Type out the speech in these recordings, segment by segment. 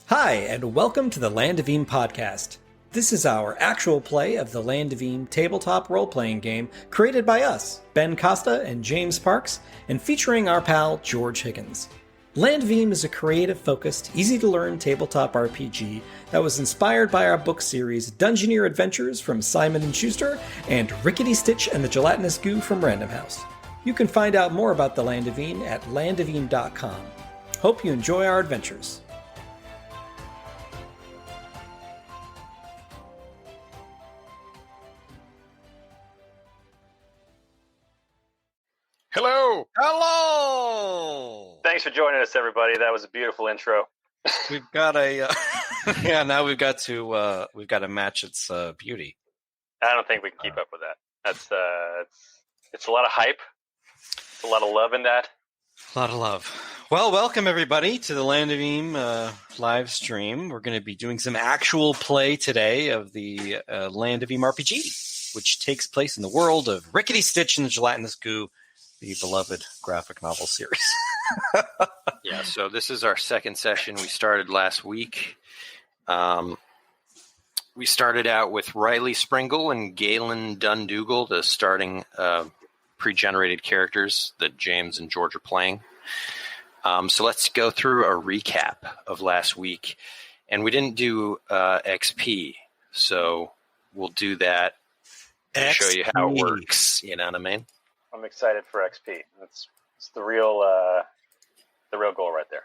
Hi, and welcome to the Land of Eam podcast. This is our actual play of the Land of Eam tabletop role-playing game created by us, Ben Costa and James Parks, and featuring our pal George Higgins. Land of Eam is a creative-focused, easy-to-learn tabletop RPG that was inspired by our book series Dungeoneer Adventures from Simon & Schuster and Rickety Stitch and the Gelatinous Goo from Random House. You can find out more about the Land of Eam at landofeam.com. Hope you enjoy our adventures. Hello! Hello! Thanks for joining us, everybody. That was a beautiful intro. We've got a now we've got to match its beauty. I don't think we can keep up with that. That's it's a lot of hype. It's a lot of love in that. A lot of love. Well, welcome everybody to the Land of Eam live stream. We're going to be doing some actual play today of the Land of Eam RPG, which takes place in the world of Rickety Stitch and the Gelatinous Goo, the beloved graphic novel series. Yeah, so this is our second session. We started last week. We started out with Riley Springle and Galen Dundougal, the starting pre-generated characters that James and George are playing. So let's go through a recap of last week. And we didn't do XP, so we'll do that and show you how it works. You know what I mean? I'm excited for XP. It's the real goal right there.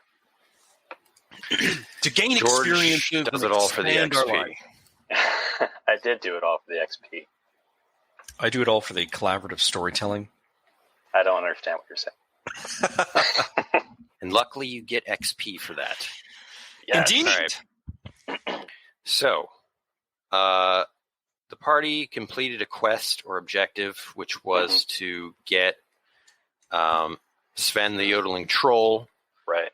To gain George experience, does it all for the XP. I did do it all for the XP. I do it all for the collaborative storytelling. I don't understand what you're saying. And luckily you get XP for that. Yes. Indeed. All right. So, the party completed a quest or objective, which was to get Sven the yodeling troll Right.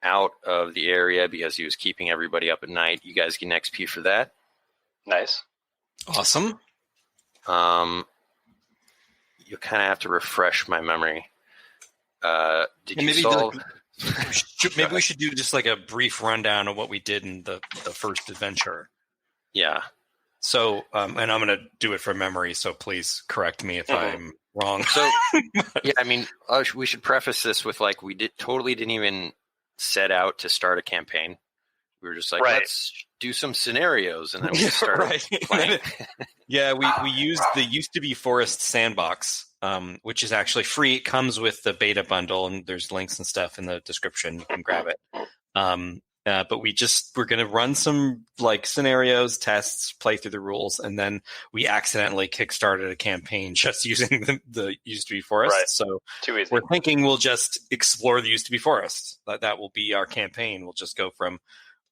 out of the area because he was keeping everybody up at night. You guys get an XP for that. Nice. Awesome. You kind of have to refresh my memory. Did you Maybe solve... maybe we should do just like a brief rundown of what we did in the first adventure. Yeah. So, and I'm going to do it from memory, so please correct me if I'm wrong. So, yeah, I mean, we should preface this with, like, we totally didn't even set out to start a campaign. We were just like, let's do some scenarios, and then we started playing. Yeah, we used the Used to Be Forest sandbox, which is actually free. It comes with the beta bundle, and there's links and stuff in the description. You can grab it. But we're going to run some like scenarios, tests, play through the rules, and then we accidentally kickstarted a campaign just using the Used to Be Forest. Right. So Too easy. we're thinking we'll just explore the Used to Be Forest. That will be our campaign. We'll just go from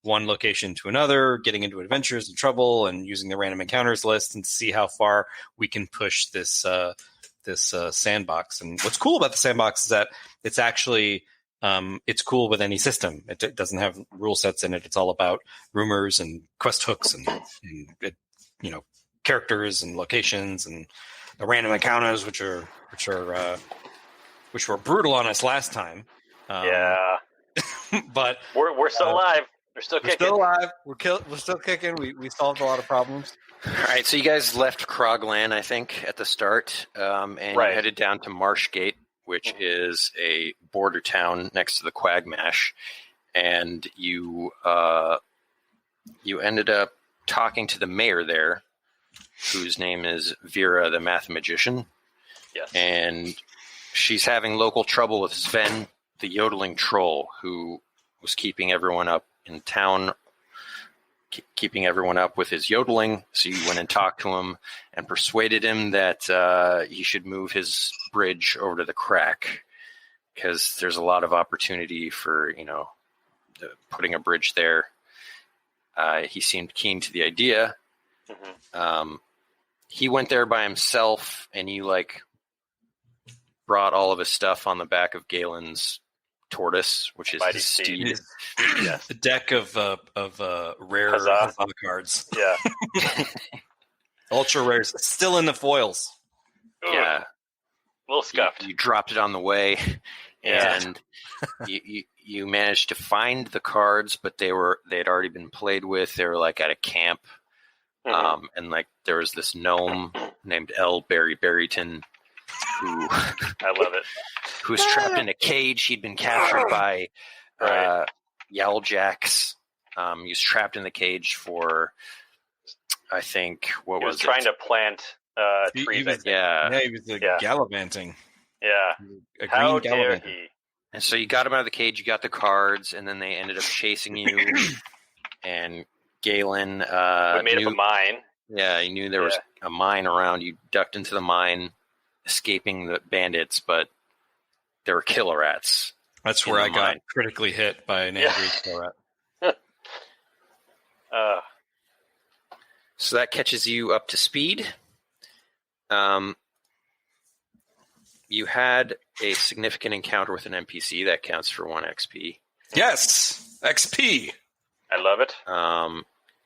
one location to another, getting into adventures and trouble, and using the random encounters list, and see how far we can push this sandbox. And what's cool about the sandbox is that it's actually it's cool with any system. It doesn't have rule sets in it. It's all about rumors and quest hooks and characters and locations and the random encounters, which were brutal on us last time. Yeah. But We're still alive. We're still kicking. We're still alive. We're still kicking. We solved a lot of problems. All right, so you guys left Krogland, I think, at the start, and you headed down to Marshgate, which is a border town next to the Quagmash, and you ended up talking to the mayor there, whose name is Vera the Math Magician. Yes. And she's having local trouble with Sven the yodeling troll, who was keeping everyone up in town, keeping everyone up with his yodeling. So you went and talked to him and persuaded him that he should move his bridge over to the crack, because there's a lot of opportunity for, putting a bridge there. He seemed keen to the idea. He went there by himself, and you brought all of his stuff on the back of Galen's tortoise, which is Mighty his steed. Yes. The deck of rare Huzzah. Huzzah cards. Yeah. Ultra rares. Still in the foils. Yeah. A little scuffed. You dropped it on the way, and you you managed to find the cards, but they had already been played with. They were like at a camp, and like there was this gnome named L. Barry Barryton who I love it. who was trapped in a cage. He'd been captured by Yowljacks. He was trapped in the cage for, I think, He was trying to plant trees. I think. He was gallivanting. Yeah. A How green dare gallivanting. he? And so you got him out of the cage, you got the cards, and then they ended up chasing you. And Galen We made up a mine. Yeah, he knew there was a mine around. You ducked into the mine, escaping the bandits, but there were killer rats. That's where I got critically hit by an angry killer rat. So that catches you up to speed. You had a significant encounter with an NPC that counts for 1 XP. Yes, XP. I love it.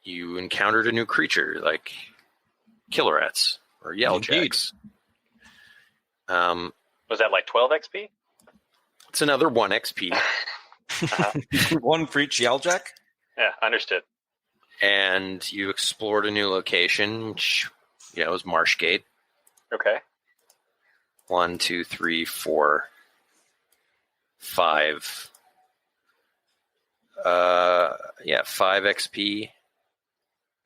You encountered a new creature like killer rats or Yelljacks. Was that like 12 XP? It's another 1 XP. One for each Yelljack? Yeah, understood. And you explored a new location, which was Marshgate. Okay. 1, 2, 3, 4, 5. 5 XP.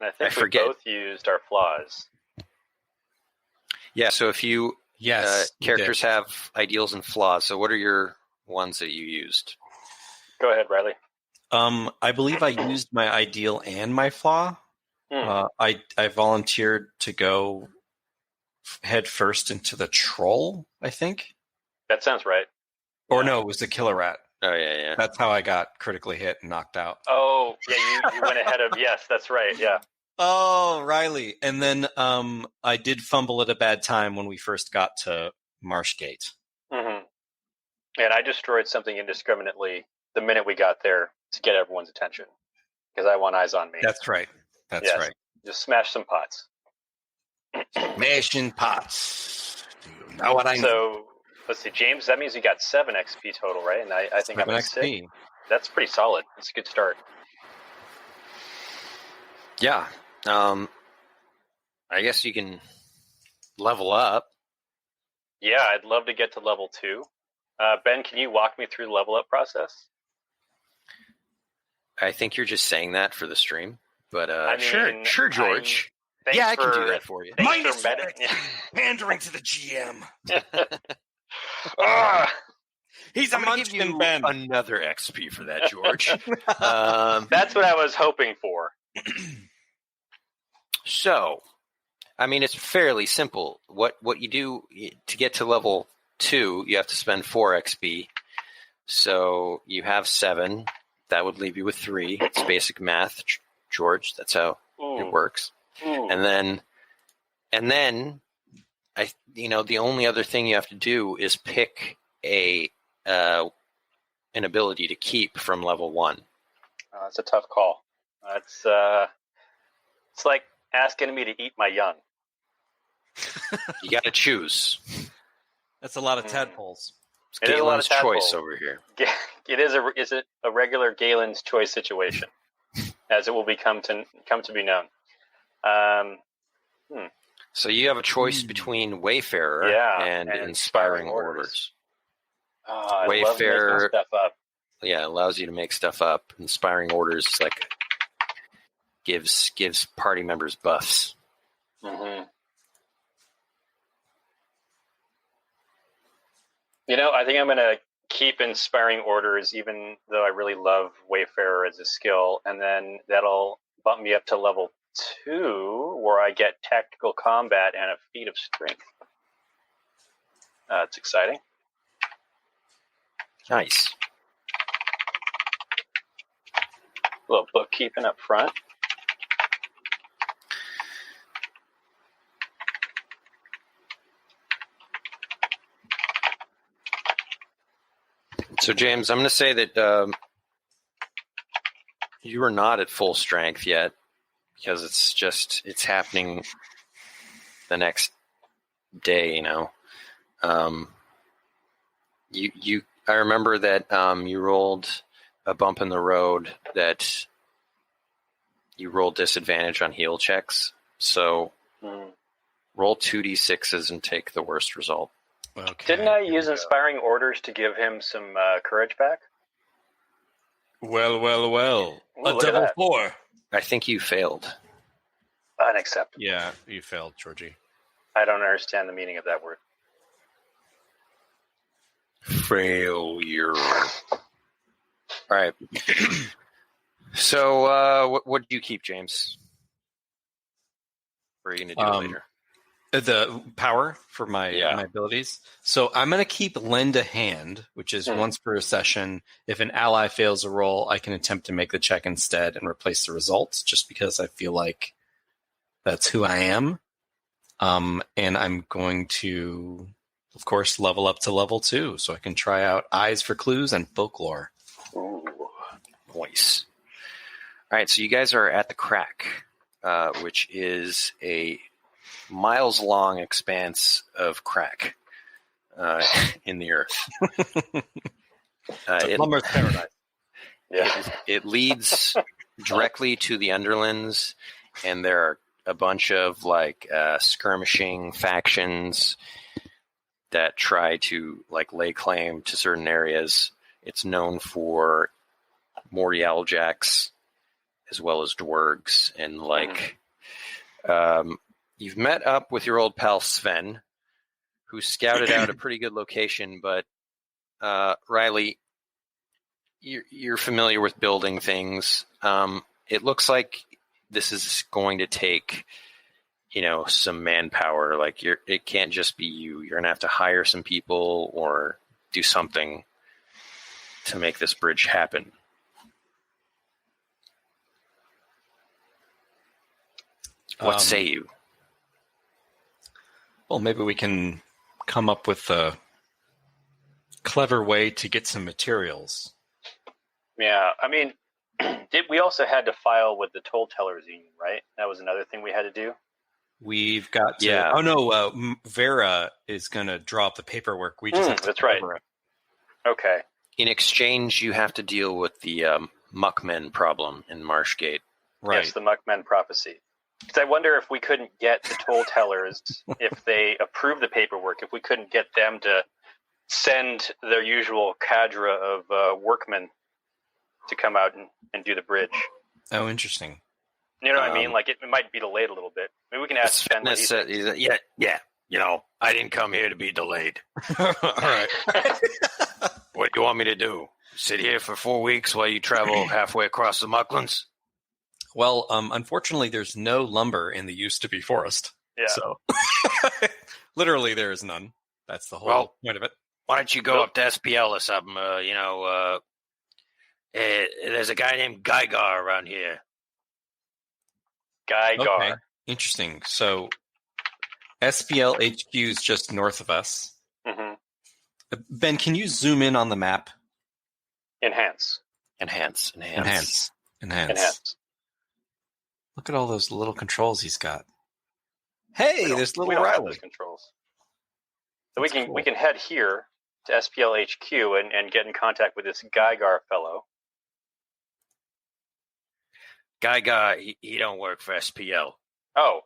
And I think I forget. we both used our flaws. Yeah, so if you characters did. have ideals and flaws, so what are your ones that you used? Go ahead, Riley. I believe I used my ideal and my flaw. I volunteered to go head first into the troll, I think. That sounds right. Or no, it was the killer rat. Oh, yeah. That's how I got critically hit and knocked out. Oh, yeah, you went ahead of, yes, that's right, yeah. Oh, Riley. And then I did fumble at a bad time when we first got to Marshgate. Mm-hmm. And I destroyed something indiscriminately the minute we got there to get everyone's attention because I want eyes on me. That's right. That's Yes. right. Just smash some pots. Mashing pots. Do you know what I mean? So, let's see, James, that means you got 7 XP total, right? And I think I'm at 6. That's pretty solid. That's a good start. Yeah. I guess you can level up. Yeah, I'd love to get to level 2. Ben, can you walk me through the level up process? I think you're just saying that for the stream, but I mean, sure, George. Thanks I can for- do that for you. Thanks for Pandering to the GM. He's a I'm going to give munchkin, you Ben. another XP for that, George. That's what I was hoping for. So, I mean, it's fairly simple. What you do to get to level 2, you have to spend 4 XP. So you have 7. That would leave you with 3. It's basic math, George. That's how it works. Ooh. And then, the only other thing you have to do is pick an ability to keep from level 1. That's a tough call. It's like asking me to eat my young. You got to choose. That's a lot of tadpoles. It's It is a lot Galen's of tadpoles. choice over here. It is a regular Galen's choice situation, as it will come to be known. So you have a choice between Wayfarer and Inspiring Orders. I love Wayfarer, making stuff up. yeah, allows you to make stuff up. Inspiring Orders gives party members buffs. Mm-hmm. I think I'm going to keep Inspiring Orders, even though I really love Wayfarer as a skill, and then that'll bump me up to level 2, where I get Tactical Combat and a Feat of Strength. It's exciting. Nice. A little bookkeeping up front. So, James, I'm going to say that you are not at full strength yet because it's happening the next day, I remember that you rolled a bump in the road that you rolled disadvantage on heal checks. So roll 2d6s and take the worst result. Okay. Didn't I use inspiring orders to give him some courage back? Well. Ooh, A look at double that. 4. I think you failed. Unacceptable. Yeah, you failed, Georgie. I don't understand the meaning of that word. Failure. All right. So, what do you keep, James? Or are you going to do it later? The power for my Yeah. abilities. So I'm going to keep Lend a Hand, which is once per session. If an ally fails a roll, I can attempt to make the check instead and replace the results, just because I feel like that's who I am. And I'm going to, of course, level up to level 2, so I can try out Eyes for Clues and Folklore. Ooh. Nice. All right, so you guys are at the Crack, which is a miles-long expanse of crack in the earth. Lumber's paradise. Yeah. It leads directly to the Underlands, and there are a bunch of skirmishing factions that try to lay claim to certain areas. It's known for Mordialjacks as well as dwergs, and you've met up with your old pal Sven, who scouted out a pretty good location, but Riley, you're familiar with building things. It looks like this is going to take, some manpower. It can't just be you. You're going to have to hire some people or do something to make this bridge happen. What say you? Well, maybe we can come up with a clever way to get some materials. Yeah, I mean, we also had to file with the Toll Tellers Union, right? That was another thing we had to do. We've got to... Yeah. Oh, no, Vera is going to draw up the paperwork. We just have to... That's right. Okay. In exchange, you have to deal with the Muckmen problem in Marshgate. Right. Yes, the Muckmen prophecy. Because I wonder if we couldn't get the Toll Tellers, if they approve the paperwork, if we couldn't get them to send their usual cadre of workmen to come out and do the bridge. Oh, interesting. You know what I mean? It might be delayed a little bit. Maybe we can ask Sven what he thinks. Yeah. I didn't come here to be delayed. All right. What do you want me to do? Sit here for 4 weeks while you travel halfway across the Mucklands? Well, unfortunately, there's no lumber in the used-to-be forest. Yeah. So, literally, there is none. That's the whole point of it. Why don't you go up to SPL or something? There's a guy named Gygar around here. Gygar. Okay. Interesting. So, SPL HQ is just north of us. Mm-hmm. Ben, can you zoom in on the map? Enhance. Look at all those little controls he's got. Hey, there's little we don't have Riley. those controls. So we can head here to SPL HQ and get in contact with this Gygar fellow. Gygar, he don't work for SPL. Oh.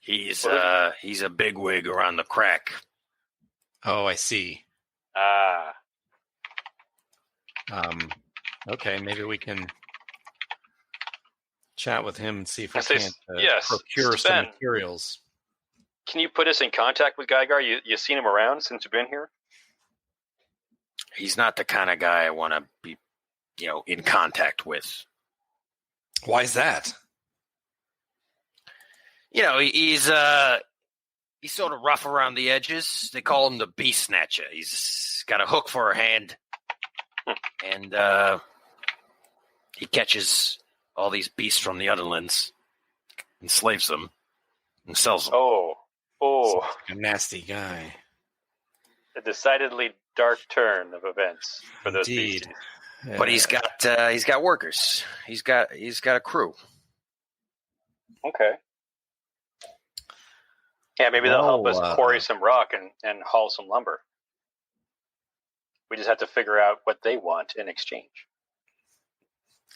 He's a bigwig around the Crack. Oh, I see. Okay, maybe we can chat with him and see if we can't procure some materials. Can you put us in contact with Gygar? You seen him around since you've been here? He's not the kind of guy I want to be, in contact with. Why is that? He's sort of rough around the edges. They call him the Beast Snatcher. He's got a hook for a hand, and he catches all these beasts from the Underlands, enslaves them, and sells them. Oh, a nasty guy. A decidedly dark turn of events for those beasts. But he's got workers. He's got a crew. Okay. Yeah, maybe they'll help us quarry some rock and haul some lumber. We just have to figure out what they want in exchange.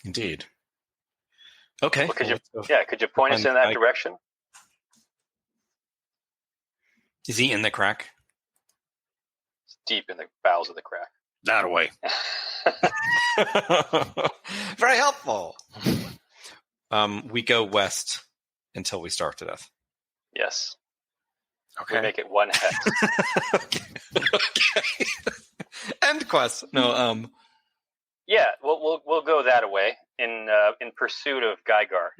Indeed. Okay. Well, could you point us in that direction? Is he in the crack? It's deep in the bowels of the crack. That away. Very helpful. We go west until we starve to death. Yes. Okay. We make it one hex. Okay. End quest. No. Yeah, we'll go that way in pursuit of Gygar.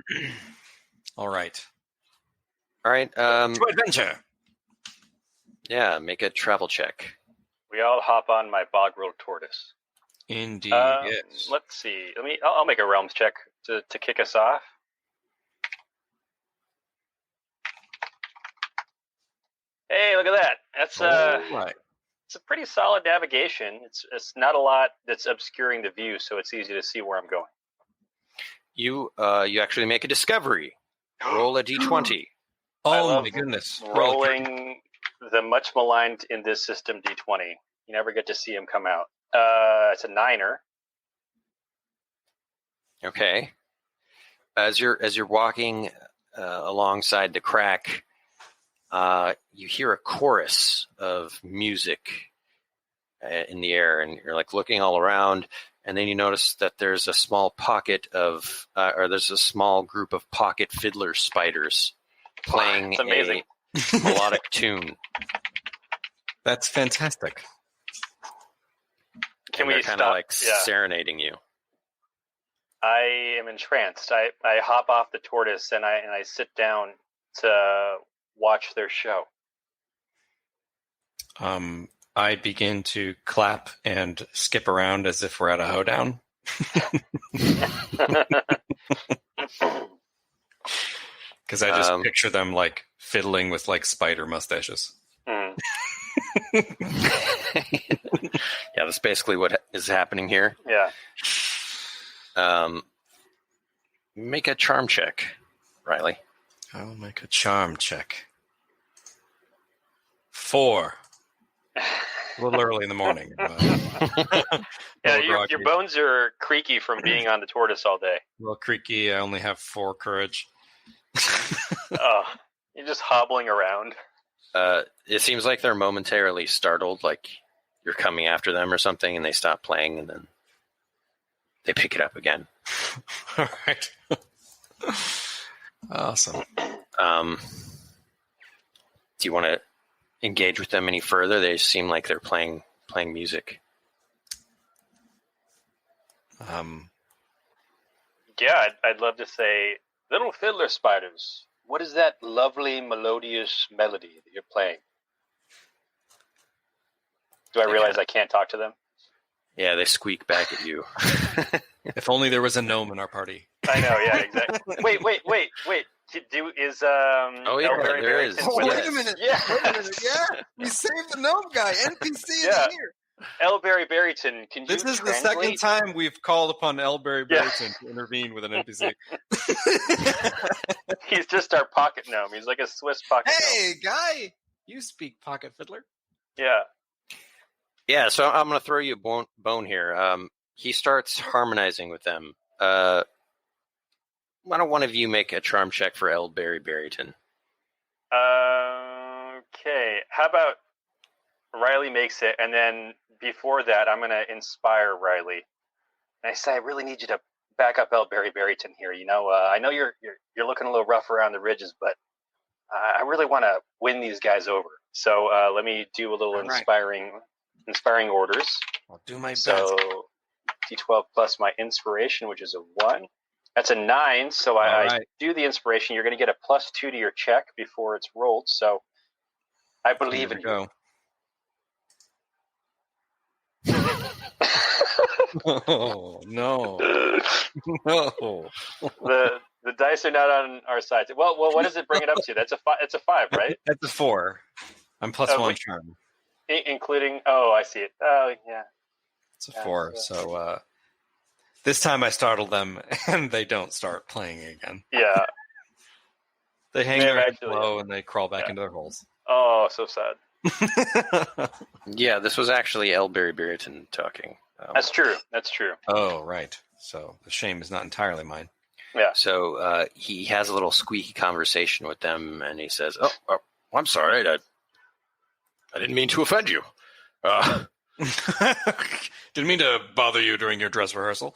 All right. To adventure. Yeah, make a travel check. We all hop on my bog-rolled tortoise. Indeed. Yes. Let's see. I'll make a realms check to kick us off. Hey, look at that. That's right. It's a pretty solid navigation. It's not a lot that's obscuring the view, so it's easy to see where I'm going. You actually make a discovery. Roll a d20. Oh my goodness! Rolling the much maligned in this system d20. You never get to see him come out. It's a 9er. Okay. As you're walking alongside the crack, you hear a chorus of music in the air, and you're like looking all around, and then you notice that there's a small pocket of, or there's a small group of pocket fiddler spiders playing a melodic tune. That's fantastic. Can we kind of like serenading you? I am entranced. I hop off the tortoise and I sit down to watch their show. I begin to clap and skip around as if we're at a hoedown. Because I just picture them like fiddling with like spider mustaches. Mm. Yeah, that's basically what is happening here. Yeah. Make a charm check, Riley. I'll make a charm check. 4. A little early in the morning. Yeah, your bones are creaky from being on the tortoise all day. A little creaky. I only have 4 courage. Oh, you're just hobbling around. It seems like they're momentarily startled, like you're coming after them or something, and they stop playing, and then they pick it up again. All right. Awesome. Do you want to engage with them any further? They seem like they're playing music. Yeah, I'd love to say, little fiddler spiders, what is that lovely melodious melody that you're playing? Do I realize I can't talk to them? Yeah, they squeak back at you. If only there was a gnome in our party. I know, yeah, exactly. Wait. Oh, yeah, there is. Oh, wait a minute. Yeah. Wait a minute. Yeah. We saved the gnome guy. NPC is here. Elberry Berryton, can you This is translate? the second time we've called upon Elberry Berryton to intervene with an NPC. He's just our pocket gnome. He's like a Swiss pocket gnome. Hey, guy. You speak pocket fiddler. Yeah. Yeah, so I'm going to throw you a bone here. He starts harmonizing with them. Why don't one of you make a charm check for Elberry Berryton? Okay. How about Riley makes it, and then before that, I'm going to inspire Riley. And I say, I really need you to back up Elberry Berryton here. You know, I know you're looking a little rough around the ridges, but I really want to win these guys over. So let me do a little inspiring orders. I'll do my best. So D12 plus my inspiration, which is a 1. That's a 9. So I do the inspiration. You're going to get a +2 to your check before it's rolled. So I believe in you. Oh no! No. The dice are not on our side. Well, what does it bring it up to? That's a 5. It's a 5, right? That's a 4. I'm +1 charm. Including. Oh, I see it. Oh, yeah. It's a 4. So this time I startled them, and they don't start playing again. Yeah. They hang their heads low and they crawl back into their holes. Oh, so sad. Yeah, this was actually Elberry Brereton talking. That's true. That's true. Oh, right. So the shame is not entirely mine. Yeah. So he has a little squeaky conversation with them, and he says, "Oh, I'm sorry. I didn't mean to offend you. Didn't mean to bother you during your dress rehearsal.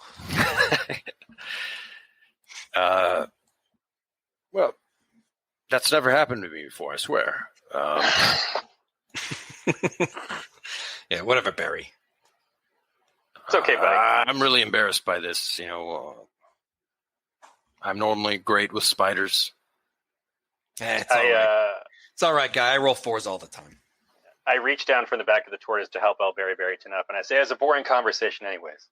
Well, that's never happened to me before, I swear. Yeah, whatever, Barry. It's okay, buddy. I'm really embarrassed by this. I'm normally great with spiders. It's all right. It's all right, guy. I roll 4s all the time. I reach down from the back of the tortoise to help Elberry Barrington up, and I say, "It's a boring conversation, anyways."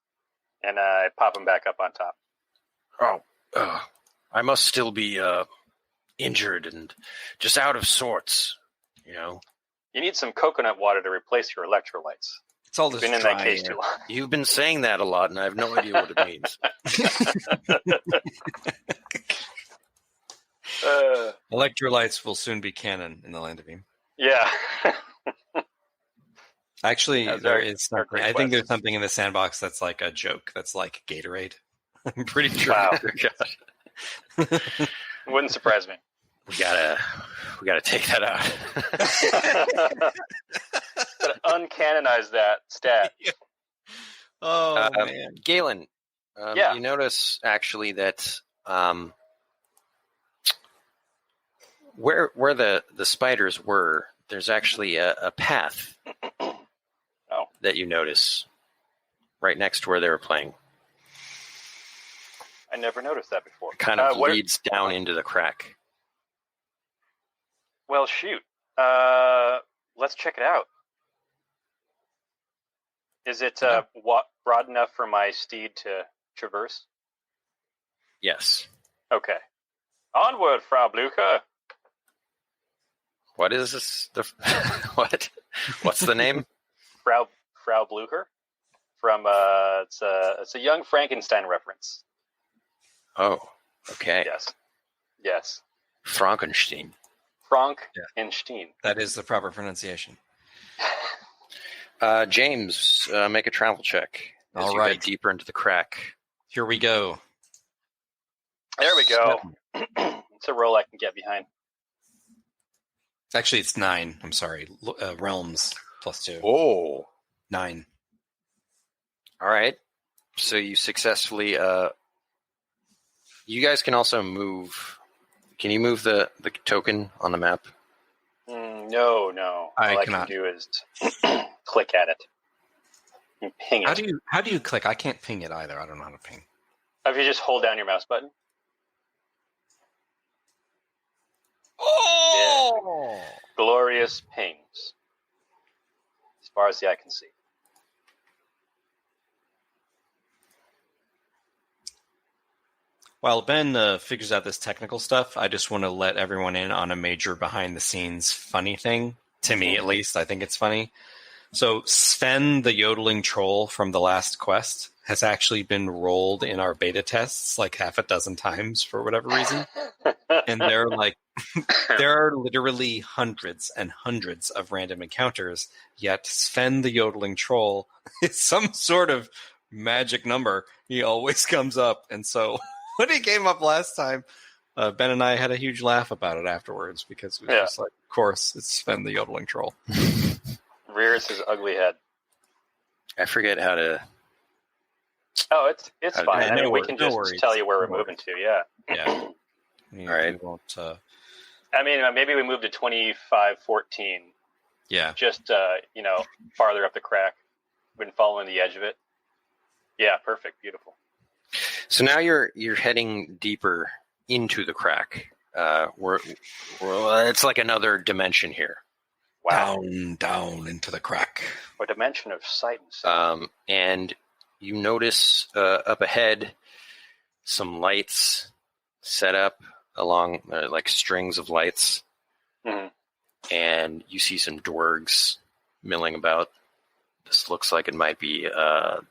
And I pop him back up on top. I must still be injured and just out of sorts. You need some coconut water to replace your electrolytes. It's all You've this been in dry that case air. too long. You've been saying that a lot, and I have no idea what it means. Electrolytes will soon be canon in the land of Eve. Yeah. Actually, That's there our- is our something. great I think there's quest. something in the sandbox that's like a joke. That's like Gatorade. I'm pretty sure. Wow. God. Wouldn't surprise me. We gotta take that out. Gotta uncanonize that stat. Oh man. Galen, Yeah. you notice actually that where the spiders were, there's actually a path that you notice right next to where they were playing. I never noticed that before. It kind of what- leads down into the crack. Well, shoot. Let's check it out. Is it broad enough for my steed to traverse? Yes. Okay. Onward, Frau Blucher. What is this? What? What's the name? Frau Blucher. From it's a Young Frankenstein reference. Oh, okay. Yes. Frankenstein. Frankenstein. That is the proper pronunciation. James, make a travel check. As All you right. get deeper into the crack. Here we go. There we go. It's a roll I can get behind. Actually, it's 9. I'm sorry. Realms +2. Oh. 9. All right. So you successfully. You guys can also move. Can you move the token on the map? No. I All I cannot. can do is click at it and ping it. How do you click? I can't ping it either. I don't know how to ping. If you just hold down your mouse button. Oh! Glorious pings. As far as the eye can see. While Ben figures out this technical stuff, I just want to let everyone in on a major behind-the-scenes funny thing. To me, at least, I think it's funny. So Sven, the yodeling troll from the last quest, has actually been rolled in our beta tests like half a dozen times for whatever reason. And they're like, there are literally hundreds and hundreds of random encounters, yet Sven, the yodeling troll, is some sort of magic number. He always comes up. And so when he came up last time, Ben and I had a huge laugh about it afterwards because it was just like, of course, it's Sven, the yodeling troll. Rears his ugly head. I forget how to. Oh, it's fine. yeah, I mean, no we worries, can no just worries. tell you where we're No moving to. Yeah. Yeah. All right. We won't, I mean, maybe we move to 2514. yeah. Just farther up the crack. Been following the edge of it. Yeah, perfect, beautiful. So now you're heading deeper into the crack. We're it's like another dimension here. Wow, Down into the crack. a dimension of sight and sound. And you notice up ahead some lights set up along like strings of lights, Mhm. and you see some dwargs milling about. This looks like it might be the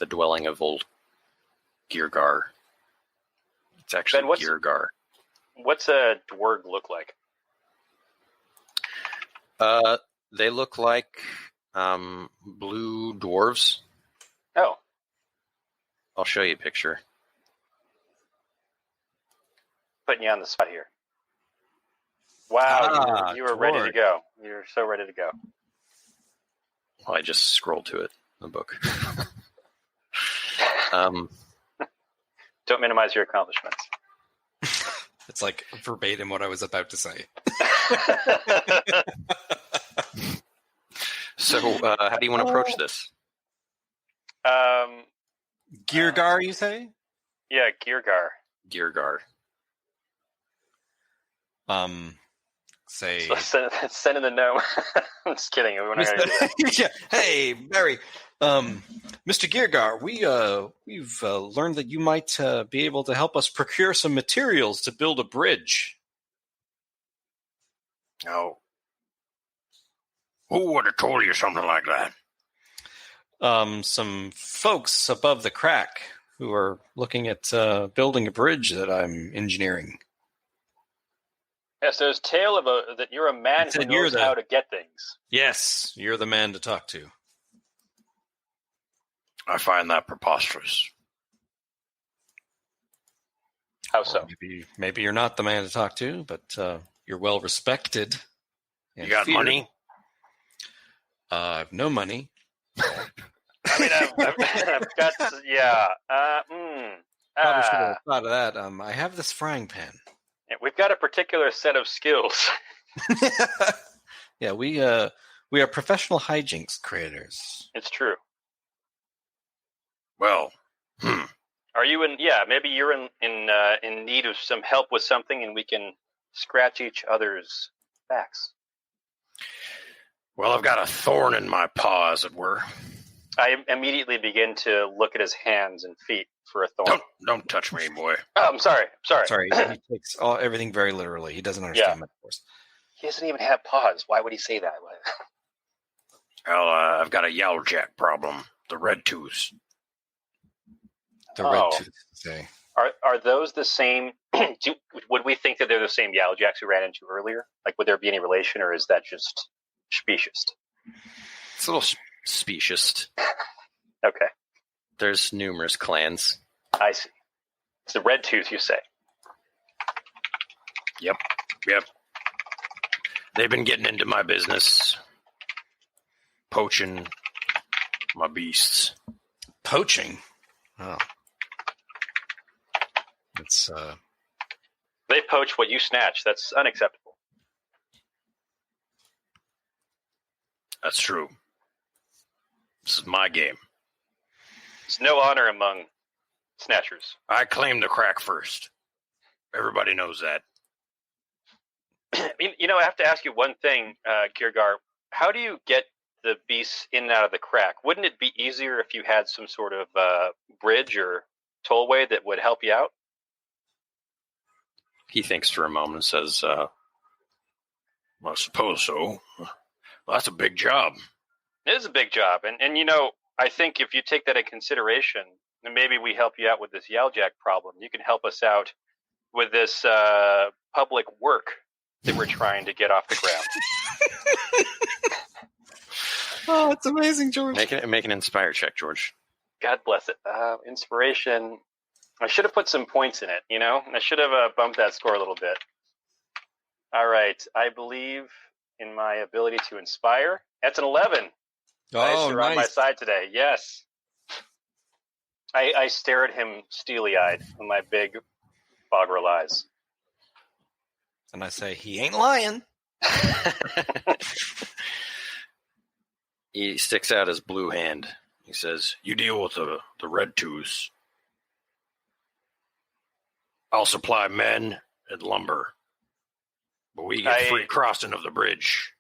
dwelling of old Girgar. It's actually Ben, Girgar. What's a dwarg look like? They look like blue dwarves. Oh, I'll show you a picture. putting you on the spot here. Wow, you were ready to go. You're so ready to go. Well, I just scrolled to it, the book. Don't minimize your accomplishments. It's like verbatim what I was about to say. So, how do you want to approach this? Geargar, you say? Yeah, Geargar. Geargar. Say. Send in the no. I'm just kidding. We're not gonna do that. Yeah. Hey, Barry. Mr. Geargar, we've learned that you might be able to help us procure some materials to build a bridge. Oh. Who would have told you something like that? Some folks above the crack who are looking at building a bridge that I'm engineering. Yes, there's tale of that you're a man who knows how to get things. Yes, you're the man to talk to. I find that preposterous. How so? Maybe you're not the man to talk to, but you're well respected. You got money? I've no money. I mean, I've got Probably should have thought of that. I have this frying pan. Yeah, we've got a particular set of skills. Yeah, we are professional hijinks creators. It's true. Well, Are you in? Yeah, maybe you're in need of some help with something, and we can scratch each other's backs. well, I've got a thorn in my paw, as it were. I immediately begin to look at his hands and feet for a thorn. Don't touch me, boy. Oh, I'm sorry. Sorry, he takes everything very literally. He doesn't understand metaphors. He doesn't even have paws. Why would he say that? Well, I've got a yowljack problem. The red tooth. The red tooth, say. Are those the same? Would we think that they're the same yowljacks we ran into earlier? Like, would there be any relation, or is that just specious? It's a little specious. Okay. There's numerous clans. I see. It's the red tooth, you say? Yep. They've been getting into my business. Poaching my beasts. Poaching? Oh. It's, They poach what you snatch. That's unacceptable. That's true. This is my game. There's no honor among snatchers. I claim the crack first. Everybody knows that. I have to ask you one thing, Kirgar. How do you get the beasts in and out of the crack? Wouldn't it be easier if you had some sort of bridge or tollway that would help you out? He thinks for a moment and says, well, I suppose so. Well, that's a big job. It is a big job. And I think if you take that into consideration, then maybe we help you out with this Yowljack problem. You can help us out with this public work that we're trying to get off the ground. Oh, it's amazing, George. Make an inspire check, George. God bless it. Inspiration. I should have put some points in it, I should have bumped that score a little bit. All right. I believe in my ability to inspire. That's an 11. Oh, You're nice. on my side today. Yes. I stare at him steely-eyed with my big boggerel eyes. And I say, he ain't lying. He sticks out his blue hand. He says, you deal with the red tooths. I'll supply men and lumber. But we get free crossing of the bridge.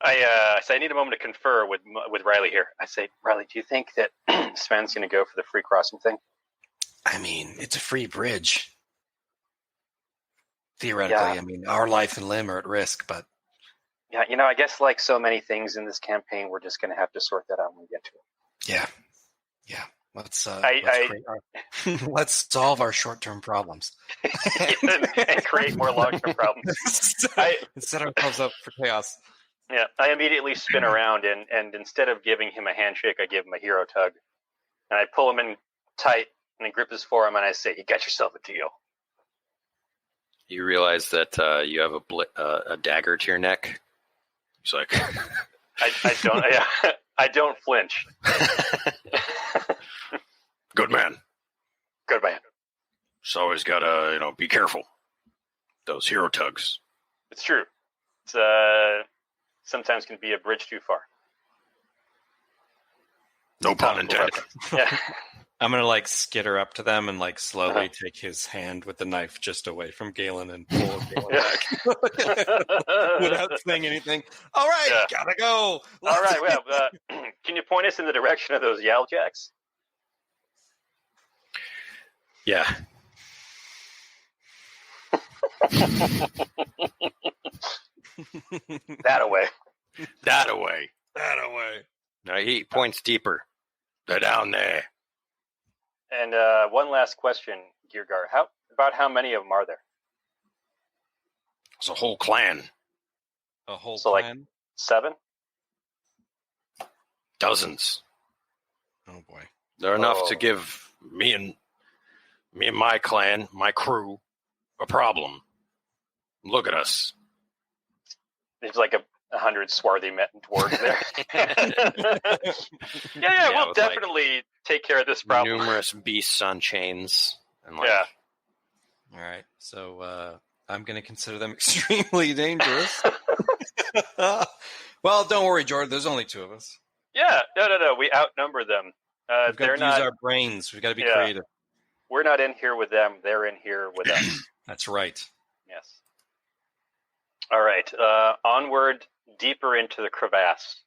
I say I need a moment to confer with Riley here. I say, Riley, do you think that Sven's going to go for the free crossing thing? I mean, it's a free bridge. Theoretically, yeah. Our life and limb are at risk, but... Yeah, I guess like so many things in this campaign, we're just going to have to sort that out when we get to it. Yeah. Let's I- let's solve our short-term problems and create more long-term problems. set ourselves up for chaos. Yeah, I immediately spin around and instead of giving him a handshake, I give him a hero tug, and I pull him in tight and I grip his forearm and I say, "You got yourself a deal." You realize that you have a dagger to your neck. He's like, I don't. Yeah, I don't flinch. "Good man. Good man. Just always gotta, be careful. Those hero tugs." It's true. It's sometimes can be a bridge too far. No pun intended. Yeah. I'm gonna skitter up to them and slowly take his hand with the knife just away from Galen and pull Galen back without saying anything. All right, gotta go. All right, well, can you point us in the direction of those Yaljacks? Yeah. That away. That away. That away. Now he points deeper. They're down there. And one last question, Geargar. How many of them are there? It's a whole clan. A whole So, clan? 7? Dozens. Oh boy. They're enough to give me and my clan, my crew, a problem. Look at us. There's 100 swarthy dwarves there. yeah, we'll definitely take care of this problem. Numerous beasts on chains. And yeah. All right. So I'm going to consider them extremely dangerous. Well, don't worry, Jordan. There's only 2 of us. Yeah. No. We outnumber them. We've got to use our brains. We've got to be creative. We're not in here with them. They're in here with us. That's right. Yes. All right. Onward, deeper into the crevasse.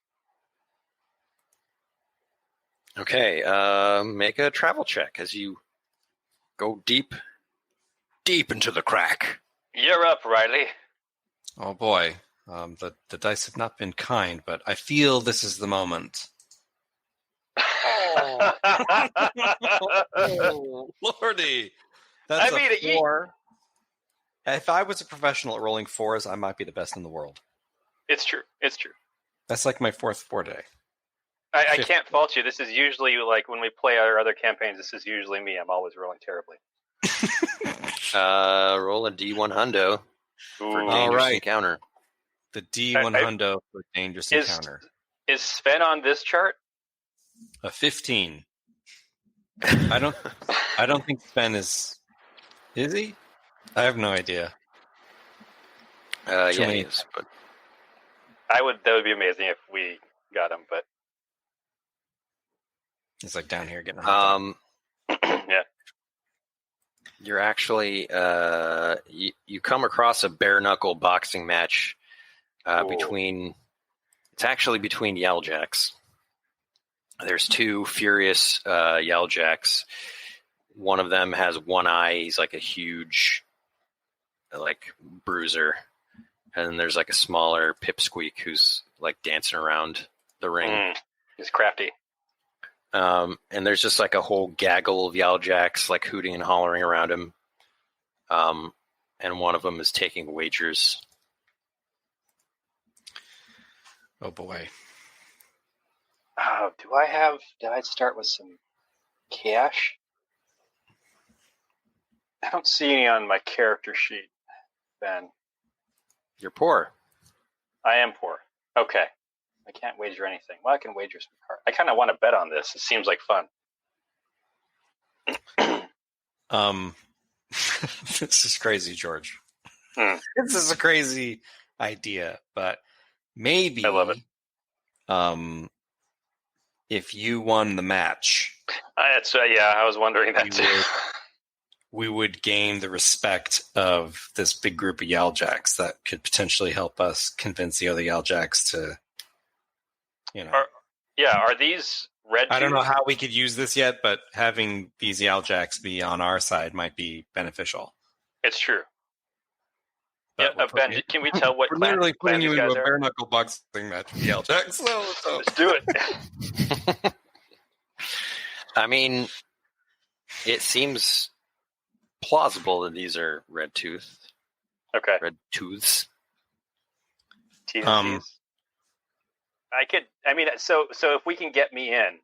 Okay. Make a travel check as you go deep into the crack. You're up, Riley. Oh boy. The dice have not been kind, but I feel this is the moment. Oh, Lordy. That's a 4. If I was a professional at rolling 4s, I might be the best in the world. It's true. That's my 4th forte. I can't fault you. This is usually when we play our other campaigns, this is usually me. I'm always rolling terribly. Roll a D1 hundo for dangerous encounter. The D1 hundo for dangerous encounter. Is Sven on this chart? A 15. I don't think Sven is he? I have no idea. Yeah, he is, but that would be amazing if we got him, but he's down here getting yeah. You're actually you come across a bare knuckle boxing match between Yaljacks. There's 2 furious Yaljacks. One of them has one eye. He's a huge bruiser. And then there's a smaller pipsqueak who's dancing around the ring. He's crafty. And there's just a whole gaggle of Yaljacks hooting and hollering around him. And one of them is taking wagers. Oh boy. Oh, did I start with some cash? I don't see any on my character sheet, Ben. You're poor. I am poor. Okay. I can't wager anything. Well, I can wager some cards. I kind of want to bet on this. It seems like fun. This is crazy, George. This is a crazy idea, but maybe I love it. If you won the match, I was wondering that too. We would gain the respect of this big group of Yaljacks that could potentially help us convince the other Yaljacks to, Are these red? I don't know how we could use this yet, but having these Yaljacks be on our side might be beneficial. It's true. But Ben, can we tell what we're literally putting you into a are? bare knuckle boxing match with Yaljacks? So Let's do it. I mean, it seems plausible that these are red tooths. Okay. Red tooths. T's and C's. So if we can get me in,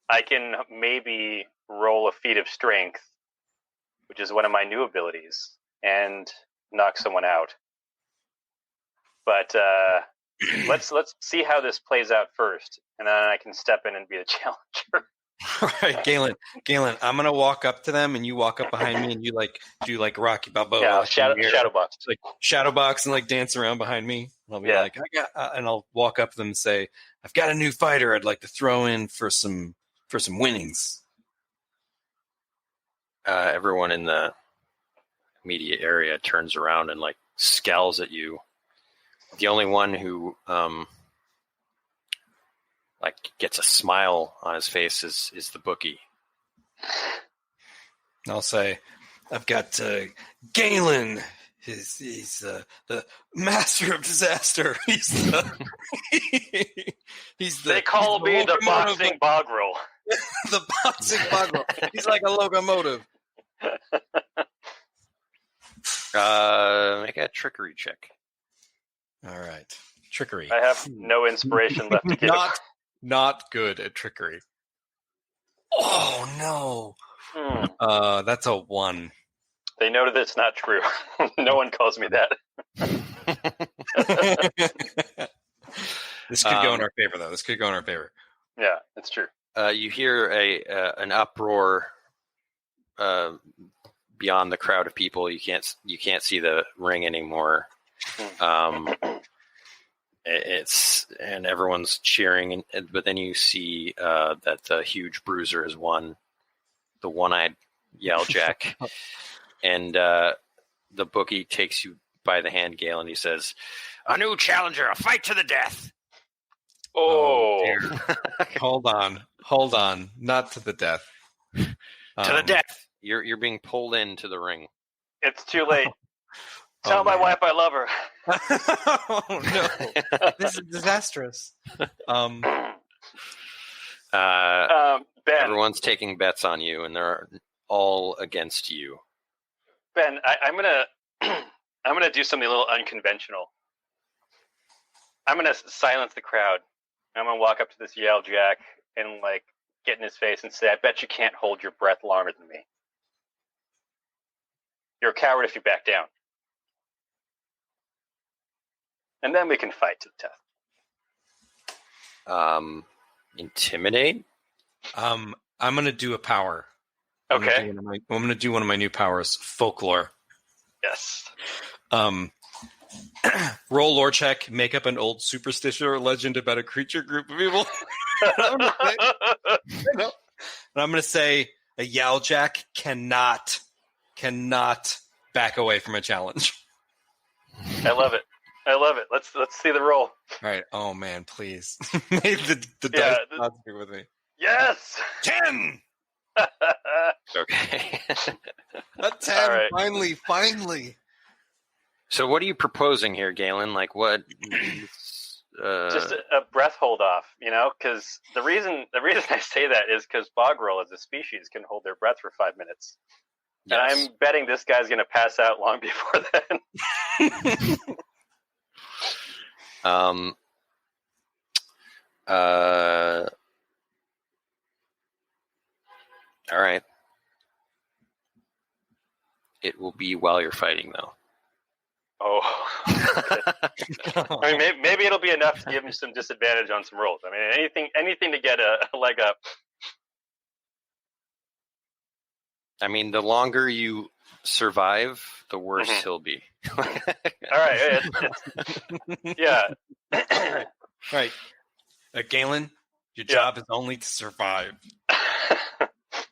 I can maybe roll a feat of strength, which is one of my new abilities, and knock someone out. But let's see how this plays out first, and then I can step in and be the challenger. All right, Galen, I'm gonna walk up to them, and you walk up behind me, and you do Rocky Balboa. Yeah, like, shadow box. Like shadow box and like dance around behind me. And I'll be like, and I'll walk up to them and say, "I've got a new fighter. I'd like to throw in for some winnings." Everyone in the immediate area turns around and like scowls at you. The only one who like gets a smile on his face is the bookie. And I'll say, "I've got Galen. He's the master of disaster. He's the They call me the boxing bogrel. The boxing bogrel. He's like a locomotive." Make a trickery check. All right, trickery. I have no inspiration left to give. Not good at trickery. Oh no. That's a 1. They know that it's not true. No one calls me that. This could go in our favor, though. This could go in our favor. Yeah, it's true. You hear an uproar beyond the crowd of people. You can't see the ring anymore. And everyone's cheering, but then you see that the huge bruiser has won, the one-eyed Yellowjack, and the bookie takes you by the hand, Gale, and he says, "A new challenger, a fight to the death." Oh dear. Hold on, not to the death. To the death. You're being pulled into the ring. It's too late. Tell my wife I love her. Oh no, this is disastrous. Ben, Everyone's taking bets on you, and they're all against you. Ben, I'm gonna do something a little unconventional. I'm gonna silence the crowd. I'm gonna walk up to this Yellowjack and like get in his face and say, "I bet you can't hold your breath longer than me. You're a coward if you back down." And then we can fight to the death. Intimidate? I'm going to do a power. Okay. I'm going to do one of my new powers, folklore. Yes. Roll lore check, make up an old superstition or legend about a creature group of people. And I'm going to say a Yellowjack cannot back away from a challenge. I love it. Let's see the roll. All right. Oh man, please. May the dice gods be with me. Yes. 10. Okay. A 10. Right. Finally. So what are you proposing here, Galen? Like what? Just a breath hold off, because the reason I say that is because bogrel as a species can hold their breath for 5 minutes. Yes. And I'm betting this guy's going to pass out long before then. All right. It will be while you're fighting, though. Oh. Okay. I mean, maybe it'll be enough to give me some disadvantage on some rolls. I mean, anything to get a leg up. I mean, the longer you survive, the worse he'll be. All right. Yeah. Right. Galen, your job is only to survive.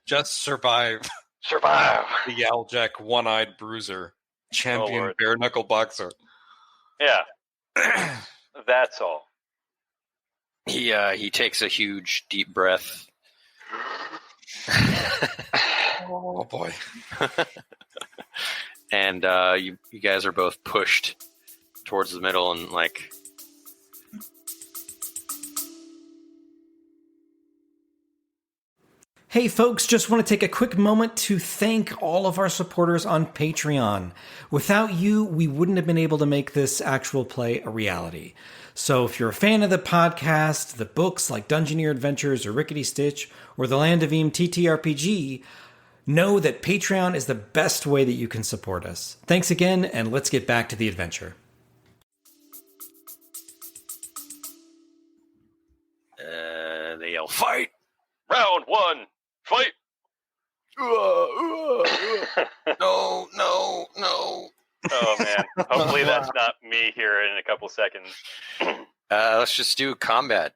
Just survive. Survive. The Yellowjack one-eyed bruiser, champion bare knuckle boxer. Yeah. That's all. He takes a huge deep breath. Oh boy. And you guys are both pushed towards the middle and like Hey folks, just want to take a quick moment to thank all of our supporters on Patreon. Without you, we wouldn't have been able to make this actual play a reality. So if you're a fan of the podcast, the books like Dungeoneer Adventures or Rickety Stitch, or the Land of Eam TTRPG, know that Patreon is the best way that you can support us. Thanks again, and let's get back to the adventure. They yell, fight! Round 1, fight! No. Oh man! Hopefully that's not me here in a couple seconds. Let's just do combat.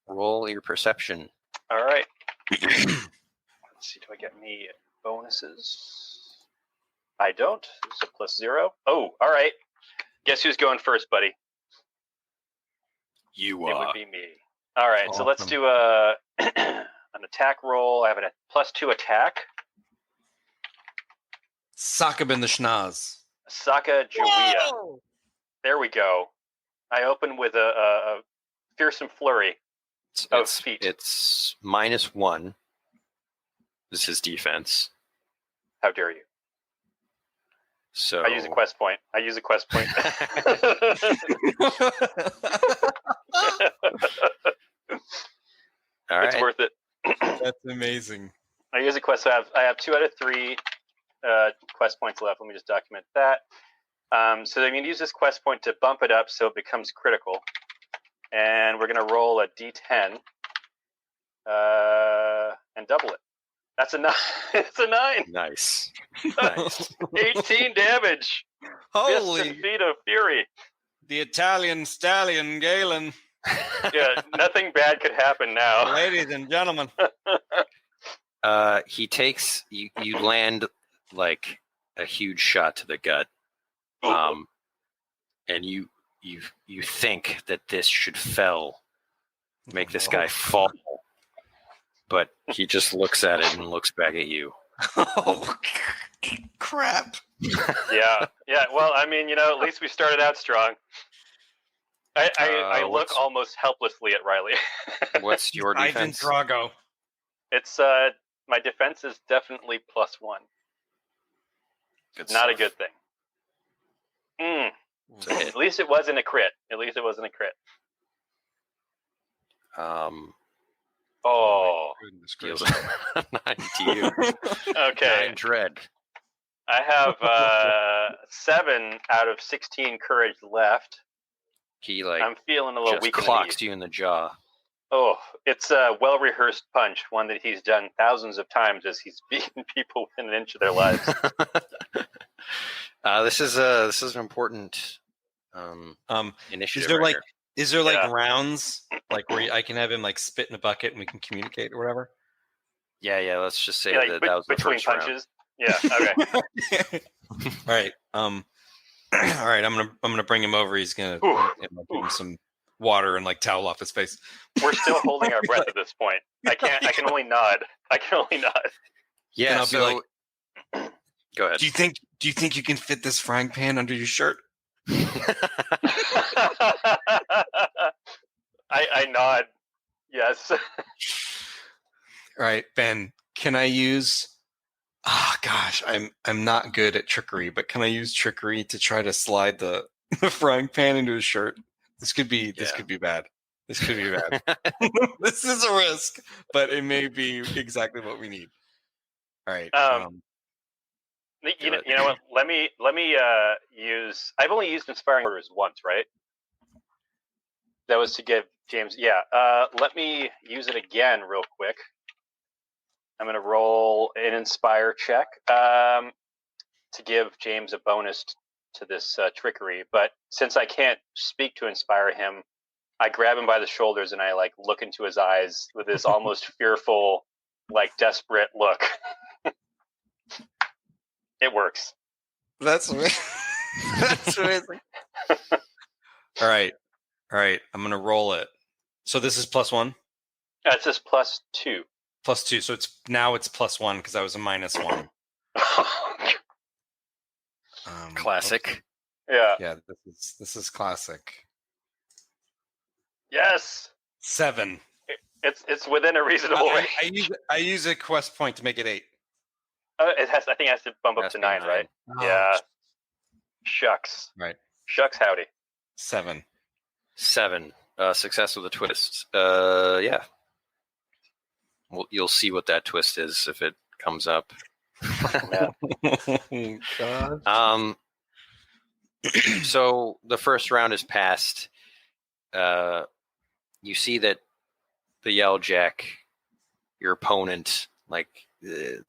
Roll your perception. All right. Let's see. Do I get any bonuses? I don't. So +0. Oh, all right. Guess who's going first, buddy? You It are. would be me. All right. So let's do an attack roll. I have a +2 attack. Sock in the schnoz. Saka Jawia. There we go. I open with a fearsome flurry. It's feet. It's -1. This is his defense. How dare you? So I use a quest point. All right. It's worth it. That's amazing. I use a quest. So I have 2 out of 3 quest points left. Let me just document that. So I'm going to use this quest point to bump it up so it becomes critical. And we're going to roll a d10 and double it. That's a 9. It's a 9. Nice. 18 damage. Holy, Fist and feet of fury. the Italian stallion, Galen. Yeah, nothing bad could happen now. Ladies and gentlemen. He takes you. You land like a huge shot to the gut, and you think that this should make this guy fall, but he just looks at it and looks back at you. Oh, crap. Yeah. Well, I mean, at least we started out strong. I look almost helplessly at Riley. What's your Ivan defense? Drago. It's my defense is definitely +1. Good Not a stuff. good thing. It's a hit. At least it wasn't a crit. Oh, Deals 9 to you. okay. 9 dread. I have 7 out of 16 courage left. He I'm feeling a little just weak in the clocks knees. you in the jaw. Oh, it's a well-rehearsed punch, one that he's done thousands of times as he's beaten people within an inch of their lives. This is an important initiative. Is there Yeah. rounds like where I can have him like spit in a bucket and we can communicate or whatever? Yeah. Let's just say Yeah, that was the between first round. punches. Yeah. Okay. All right. All right. I'm gonna bring him over. He's gonna give him some water and like towel off his face. We're still holding our breath at this point. I can only nod. Yeah. And I'll be like, go ahead. Do you think you can fit this frying pan under your shirt? I nod. Yes. All right, Ben. Can I use? Ah, gosh, I'm not good at trickery, but can I use trickery to try to slide the frying pan into his shirt? This could be bad. This could be bad. This is a risk, but it may be exactly what we need. All right. You know what? Let me use. I've only used inspiring orders once, right? That was to give James. Yeah. Let me use it again real quick. I'm going to roll an inspire check to give James a bonus to this trickery. But since I can't speak to inspire him, I grab him by the shoulders and I look into his eyes with this almost fearful, desperate look. It works. That's amazing. That's amazing. All right. I'm gonna roll it. So this is +1. It says +2. +2. So it's +1 because I was a -1. Classic. Yeah. Yeah. This is classic. Yes. 7. It's within a reasonable range. I use a quest point to make it 8. It has. I think it has to bump up Has to to be 9, 9. right? Oh. Yeah. Shucks. Right. Shucks, howdy. 7. 7. Success with a twist. Yeah. Well, you'll see what that twist is if it comes up. Yeah. God. So the first round is passed. You see that the Yellowjack, your opponent, like the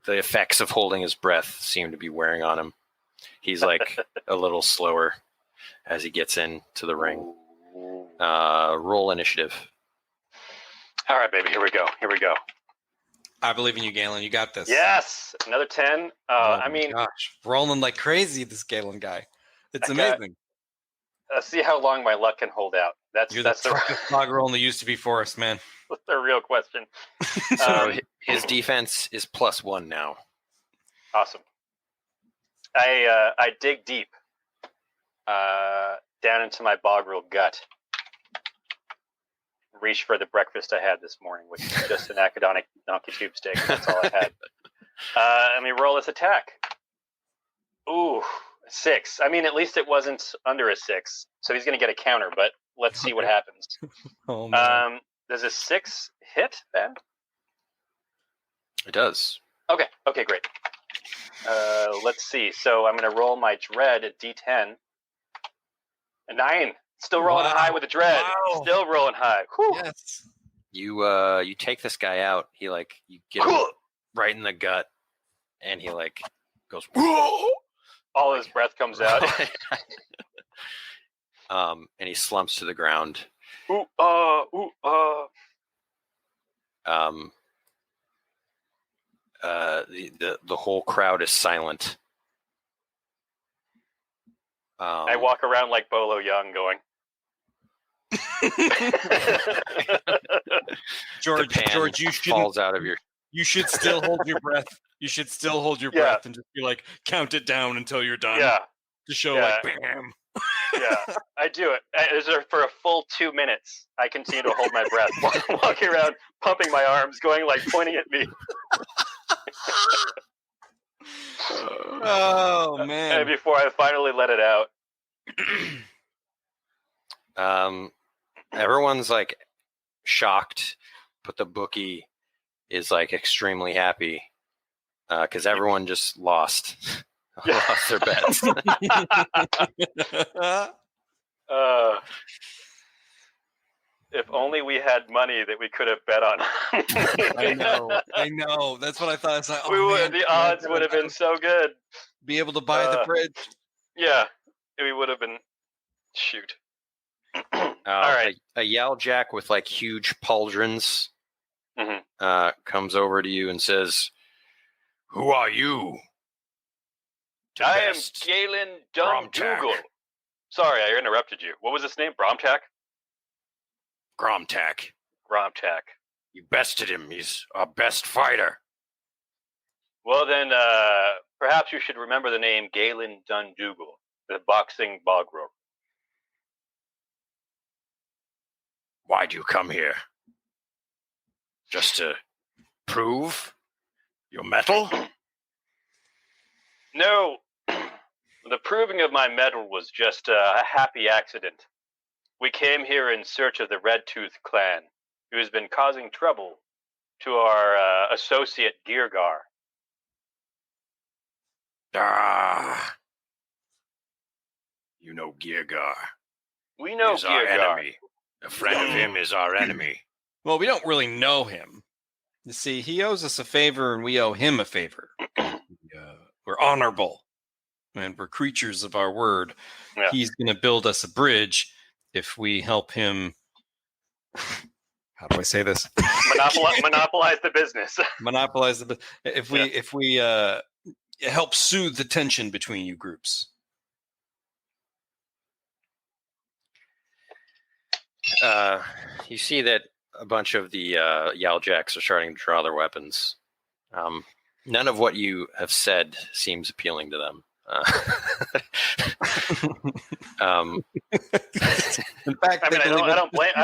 effects of holding his breath seem to be wearing on him. He's like a little slower as he gets into the ring. Roll initiative. All right, baby. Here we go. I believe in you, Galen. You got this. Yes, another 10. I mean, gosh, rolling like crazy. This Galen guy. It's I got- amazing. see how long my luck can hold out. That's You're the the toughest log roll in the used to be forest, man. the real question. So his defense is +1 now. Awesome. I dig deep down into my boggerel gut. Reach for the breakfast I had this morning, which is just an acadonic donkey tube steak. That's all I had. Let me roll this attack. Ooh, 6. I mean, at least it wasn't under a 6, so he's going to get a counter. But let's see what happens. Oh man. Does a 6 hit, Ben? It does. Okay, great. Let's see. So I'm going to roll my dread at D10. A 9. Still rolling high with the dread. Wow. Still rolling high. Whew. Yes. You take this guy out. He you get him right in the gut, and he goes. Whoa! All his breath comes out. And he slumps to the ground. Ooh. The whole crowd is silent. I walk around like Bolo Young going. George, you falls out of your. You should still hold your breath. You should still hold your breath and just be like, count it down until you're done. Yeah. To show bam. Yeah, I do it. For a full 2 minutes, I continue to hold my breath, walking around, pumping my arms, going pointing at me. Oh man! And before I finally let it out. Everyone's shocked, but the bookie is extremely happy because everyone just lost their bets. If only we had money that we could have bet on. I know. That's what I thought. It's the odds would have been so good. Be able to buy the bridge. Yeah, we would have been. Shoot. All right. A Yellowjack with huge pauldrons comes over to you and says, "Who are you?" I am Galen Dumdougal. Sorry, I interrupted you. What was his name? Bromtack? Gromtack. You bested him. He's our best fighter. Well, then, perhaps you should remember the name Galen Dumdougal, the boxing bogro. Why'd you come here? Just to prove your mettle? No. The proving of my mettle was just a happy accident. We came here in search of the Red Tooth clan, who has been causing trouble to our associate Geargar. You know Geargar. We know He's our Geargar. enemy. A friend of him is our enemy. Well, we don't really know him. You see, he owes us a favor and we owe him a favor. We're honorable and we're creatures of our word. Yeah. He's going to build us a bridge if we help him. How do I say this? Monopolize the business. Monopolize the. If we help soothe the tension between you groups. You see that a bunch of the Yellowjacks are starting to draw their weapons. None of what you have said seems appealing to them. In fact, I mean, I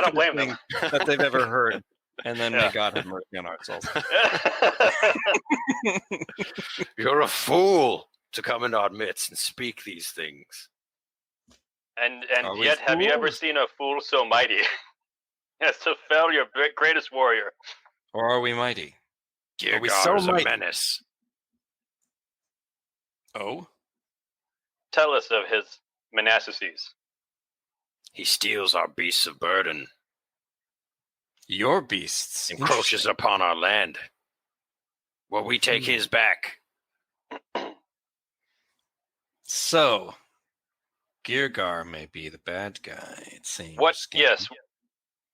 don't blame them that they've ever heard. And then may God have mercy on our souls. You're a fool to come in our midst and speak these things. And Are we yet, have you ever fools? seen a fool so mighty? Yes, to fell your greatest warrior. Or are we mighty? Are we Geargar so is a mighty? menace. Oh? Tell us of his menaces. He steals our beasts of burden, Your beasts. encroaches upon our land. Will we take his back? So, Geargar may be the bad guy, it seems. What? Yes.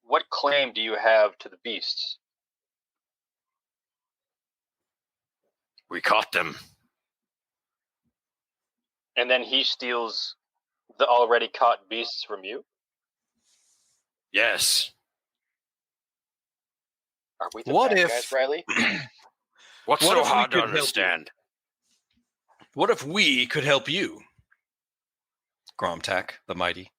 What claim do you have to the beasts? We caught them. And then he steals the already caught beasts from you? Yes. Are we the What bad if- guys, Riley? What's What so if we hard to could help you? understand? What if we could help you? Gromtak, the mighty.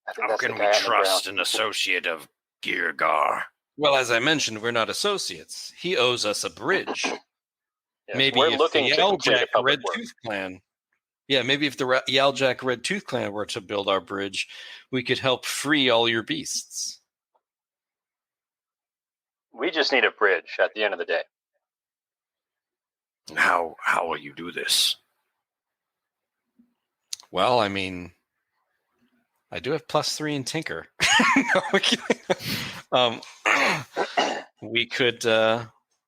I think How that's can the we guy on the trust ground. an associate of Geargar? Well, as I mentioned, we're not associates. He owes us a bridge. Yes, Maybe we're if looking the to complete a Yaljak public Red work. Tooth Clan... Yeah, maybe if the Yaljak Red Tooth Clan were to build our bridge, we could help free all your beasts. We just need a bridge at the end of the day. How will you do this? Well, I mean, I do have +3 in Tinker. No, I'm kidding. We could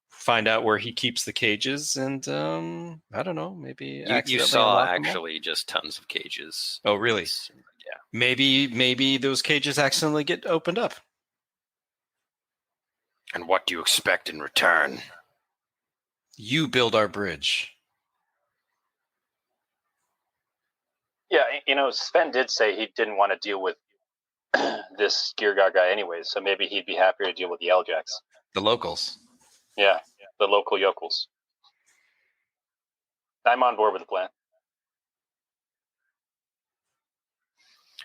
find out where he keeps the cages, and I don't know, maybe You accidentally saw unlock them all? actually just tons of cages. Oh, really? Yeah. Maybe those cages accidentally get opened up. And what do you expect in return? You build our bridge. Yeah, Sven did say he didn't want to deal with this Geargar guy anyways, so maybe he'd be happier to deal with the Eljaks. The locals. Yeah, the local yokels. I'm on board with the plan.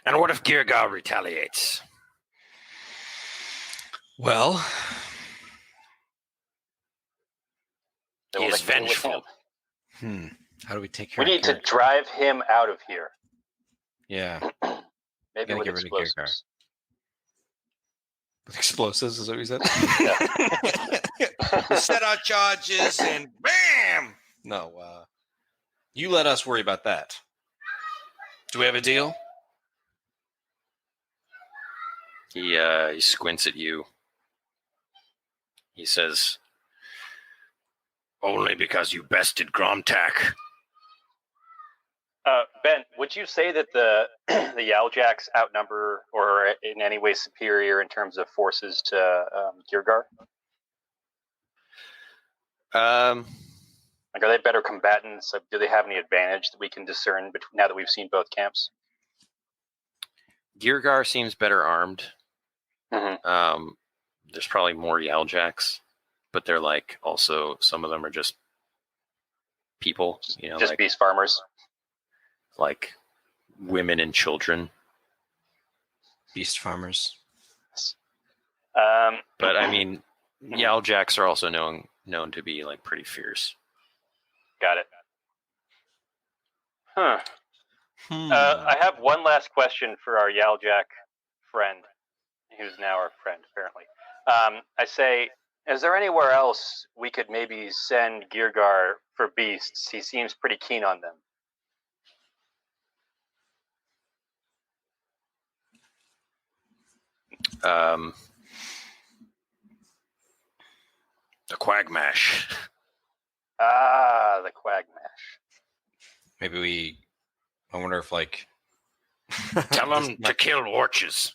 And what if Geargar retaliates? Well, Then He we'll is make a deal with vengeful. him. how do we take care We of need to Geargar? drive him out of here. Yeah, Maybe Gotta with get rid of explosives. with explosives is what we said. Yeah. We set our charges and bam! No, you let us worry about that. Do we have a deal? He squints at you. He says, "Only because you bested Gromtak." Ben, would you say that the the Yaljaks outnumber or are in any way superior in terms of forces to Geargar? Like, are they better combatants? Do they have any advantage that we can discern now that we've seen both camps? Geargar seems better armed. Mm-hmm. There's probably more Yaljaks, but they're like also some of them are just people, Just like, beast farmers. like women and children. Beast farmers. But I mean, Yaljaks are also known to be like pretty fierce. Got it. Huh. Hmm. I have one last question for our Yaljak friend, who's now our friend, apparently. I say, is there anywhere else we could maybe send Geargar for beasts? He seems pretty keen on them. The Quagmash. Ah, the Quagmash. Maybe I wonder if like. Tell them to kill orches.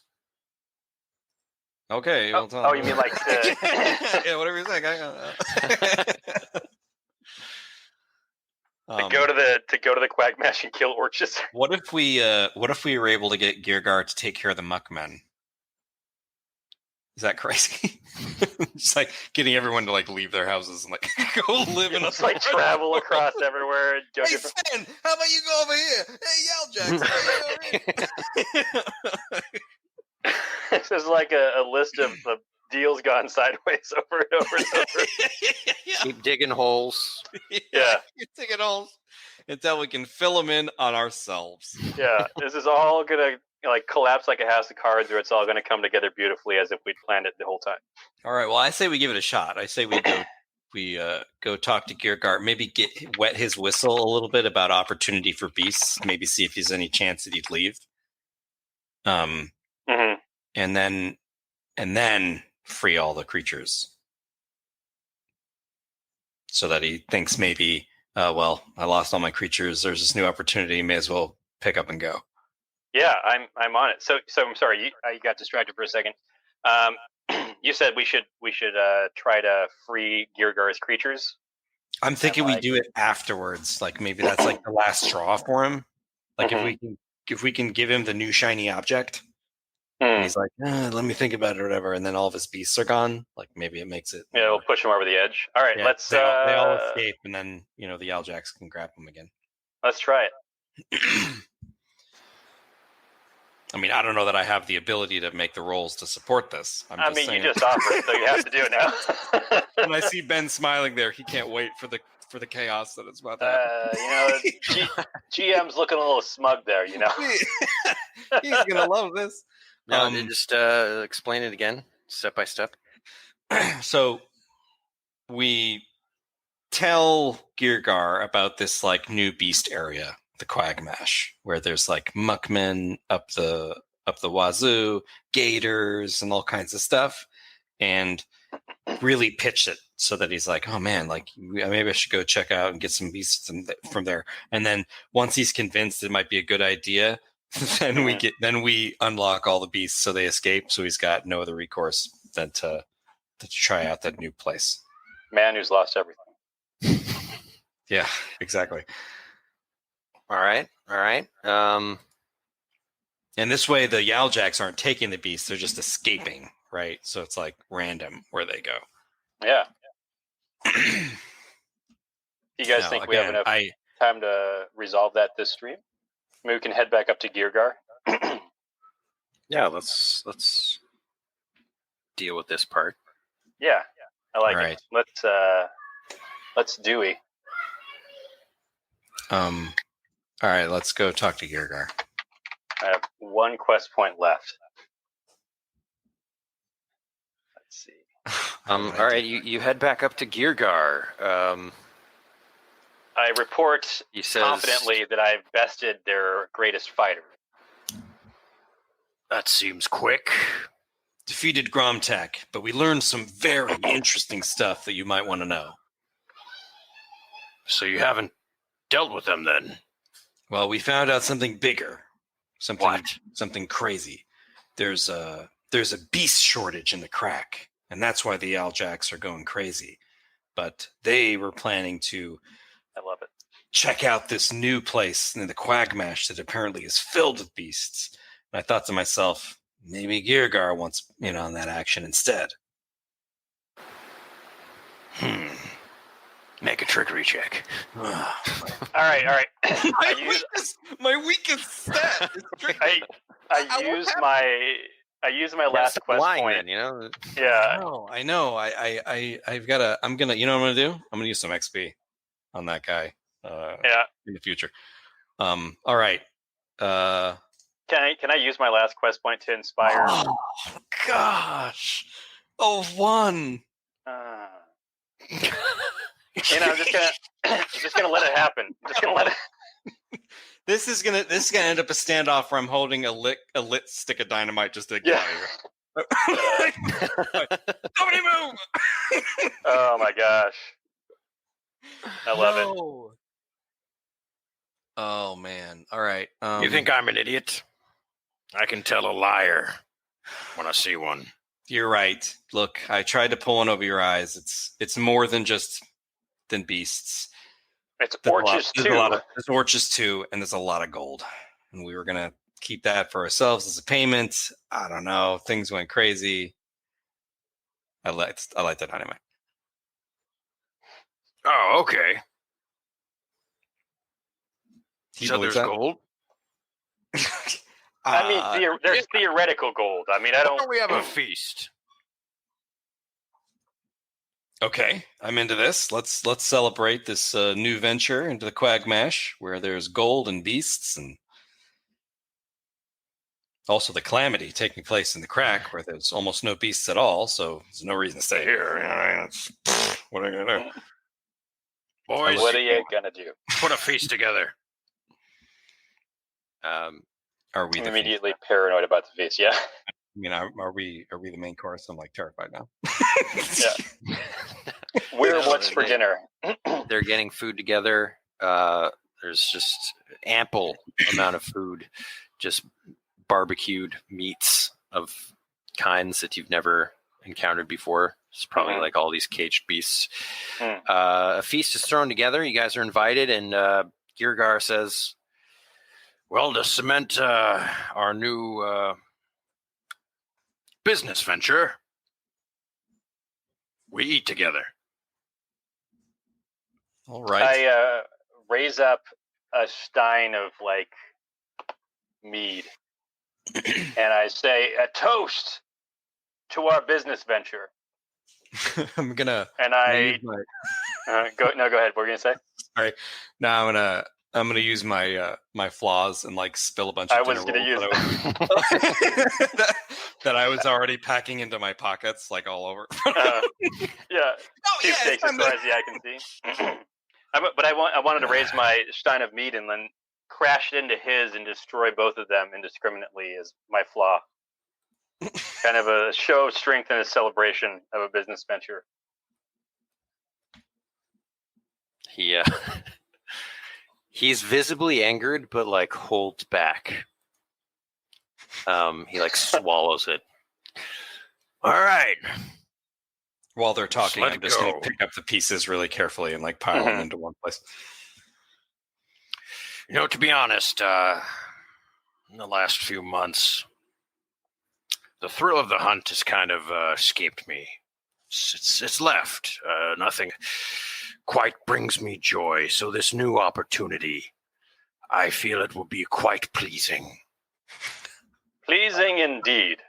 Okay. Well, tell Oh, them. you mean like the... Yeah, whatever you say. to go to the Quagmash and kill orches? What if we were able to get Geargar to take care of the Muckmen? Is that crazy? Just like getting everyone to like leave their houses and like go live in a Just like travel across everywhere and go Hey different... Sven, how about you go over here? Hey Yaljak, This is like a list of deal's gone sideways over and over and over. Keep digging holes. Yeah. Keep digging holes until we can fill them in on ourselves. Yeah, this is all gonna collapse like a house of cards, or it's all gonna come together beautifully as if we'd planned it the whole time. All right. Well, I say we give it a shot. I say we go talk to Geargart, maybe wet his whistle a little bit about opportunity for beasts. Maybe see if there's any chance that he'd leave. Mm-hmm. And then free all the creatures, so that he thinks maybe, well, I lost all my creatures. There's this new opportunity. May as well pick up and go. Yeah, I'm on it. So I'm sorry, you got distracted for a second. You said we should try to free Geargar's creatures. I'm thinking we do it afterwards. Like maybe that's like the last straw for him. Like if we can give him the new shiny object, and he's like, let me think about it or whatever, and then all of his beasts are gone. Like maybe it makes it. Yeah, we'll push him over the edge. All right, let's. They all escape, and then the Aljacks can grab them again. Let's try it. I mean, I don't know that I have the ability to make the rolls to support this. I mean, you just offered, so you have to do it now. When I see Ben smiling there, he can't wait for the chaos that is about to happen. GM's looking a little smug there. He's gonna love this. No, just explain it again, step by step. So we tell Geargar about this like new beast area, the Quagmash, where there's like muckmen up the wazoo, gators, and all kinds of stuff, and really pitch it so that he's like, oh man, like maybe I should go check out and get some beasts from there. And then once he's convinced it might be a good idea, then we unlock all the beasts so they escape. So he's got no other recourse than to try out that new place. Man who's lost everything. Yeah, exactly. All right. And this way, the Yaljacks aren't taking the beasts; they're just escaping, right? So it's like random where they go. Yeah. You guys think we have enough time to resolve that this stream? Maybe we can head back up to Geargar. Yeah, let's deal with this part. Yeah, I like All it. Let's Dewey. All right, let's go talk to Geargar. I have one quest point left. Let's see. All right, you head back up to Geargar. I report confidently that I've bested their greatest fighter. That seems quick. Defeated Gromtak, but we learned some very interesting stuff that you might want to know. So you haven't dealt with them then? Well, we found out something bigger. What? Something crazy. There's a beast shortage in the crack, and that's why the Aljacks are going crazy. But they were planning to check out this new place in the Quagmash that apparently is filled with beasts. And I thought to myself, maybe Geargar wants in on that action instead. Make a trickery check. All right. My weakest stat. I use my last quest point. Then, Yeah. I know. I've got to. I'm gonna. You know what I'm gonna do? I'm gonna use some XP on that guy. In the future. All right. Can I use my last quest point to inspire? Oh gosh. Oh, one. I'm just gonna let it happen. Just gonna let it. This is gonna end up a standoff where I'm holding a lit stick of dynamite just to get out of here. Nobody move! Oh my gosh. I love it. Oh man. All right. You think I'm an idiot? I can tell a liar when I see one. You're right. Look, I tried to pull one over your eyes. It's more than beasts. It's orches too. There's orches too, and there's a lot of gold. And we were gonna keep that for ourselves as a payment. I don't know. Things went crazy. I like that dynamite. Oh, okay. So there's gold? I mean, there's theoretical gold. I mean, I don't. Why don't we have a feast? Okay, I'm into this. Let's celebrate this new venture into the Quagmash, where there's gold and beasts, and also the calamity taking place in the crack, where there's almost no beasts at all. So there's no reason to stay here. What are you gonna do? Boys, What are you gonna do? put a feast together. Are we I'm the immediately paranoid about the face. Yeah. I mean, are we the main course? I'm like terrified now. Yeah. What's for dinner? They're getting food together. There's just ample amount of food, just barbecued meats of kinds that you've never encountered before. It's probably like all these caged beasts. A feast is thrown together. You guys are invited, and Girgar says, well, to cement our new business venture, we eat together. All right. I raise up a stein of mead, and I say a toast to our business venture. I'm gonna. And go ahead. What were you gonna say? Sorry. Now I'm gonna use my my flaws and spill a bunch of I was dinner gonna use that I was already packing into my pockets all over. Yeah. Two steaks as far as the eye can see. But I wanted to raise my stein of mead and then crash it into his and destroy both of them indiscriminately as my flaw. Kind of a show of strength and a celebration of a business venture. He's visibly angered, but holds back. He swallows it. All right. While they're talking, Let I'm just going go. to pick up the pieces really carefully and pile them into one place. To be honest, in the last few months, the thrill of the hunt has kind of escaped me. It's left. Nothing quite brings me joy. So this new opportunity, I feel it will be quite pleasing. Pleasing indeed.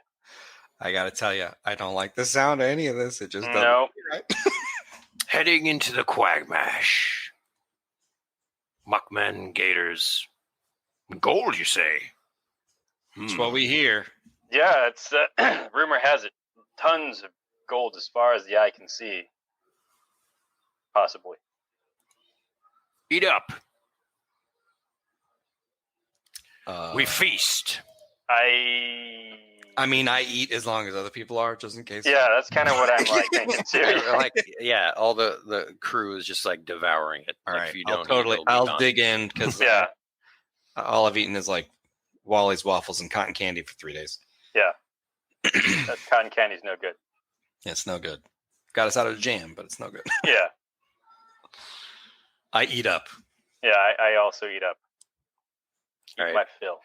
I got to tell you, I don't like the sound of any of this. It just doesn't. No. Right? Heading into the Quagmash. Muckmen, gators, gold, you say? That's what we hear. Yeah, it's rumor has it tons of gold as far as the eye can see. Possibly. Eat up. We We feast. I mean, I eat as long as other people are, just in case. Yeah, that's kind of what I'm thinking too. All the crew is just devouring it. All right. If you I'll don't eat, I'll they'll be dig in because Yeah, all I've eaten is Wally's waffles and cotton candy for 3 days. yeah. That cotton candy's no good. It's no good. Got us out of the jam, but it's no good. Yeah, I eat up. yeah. I also eat up. All right. My fill.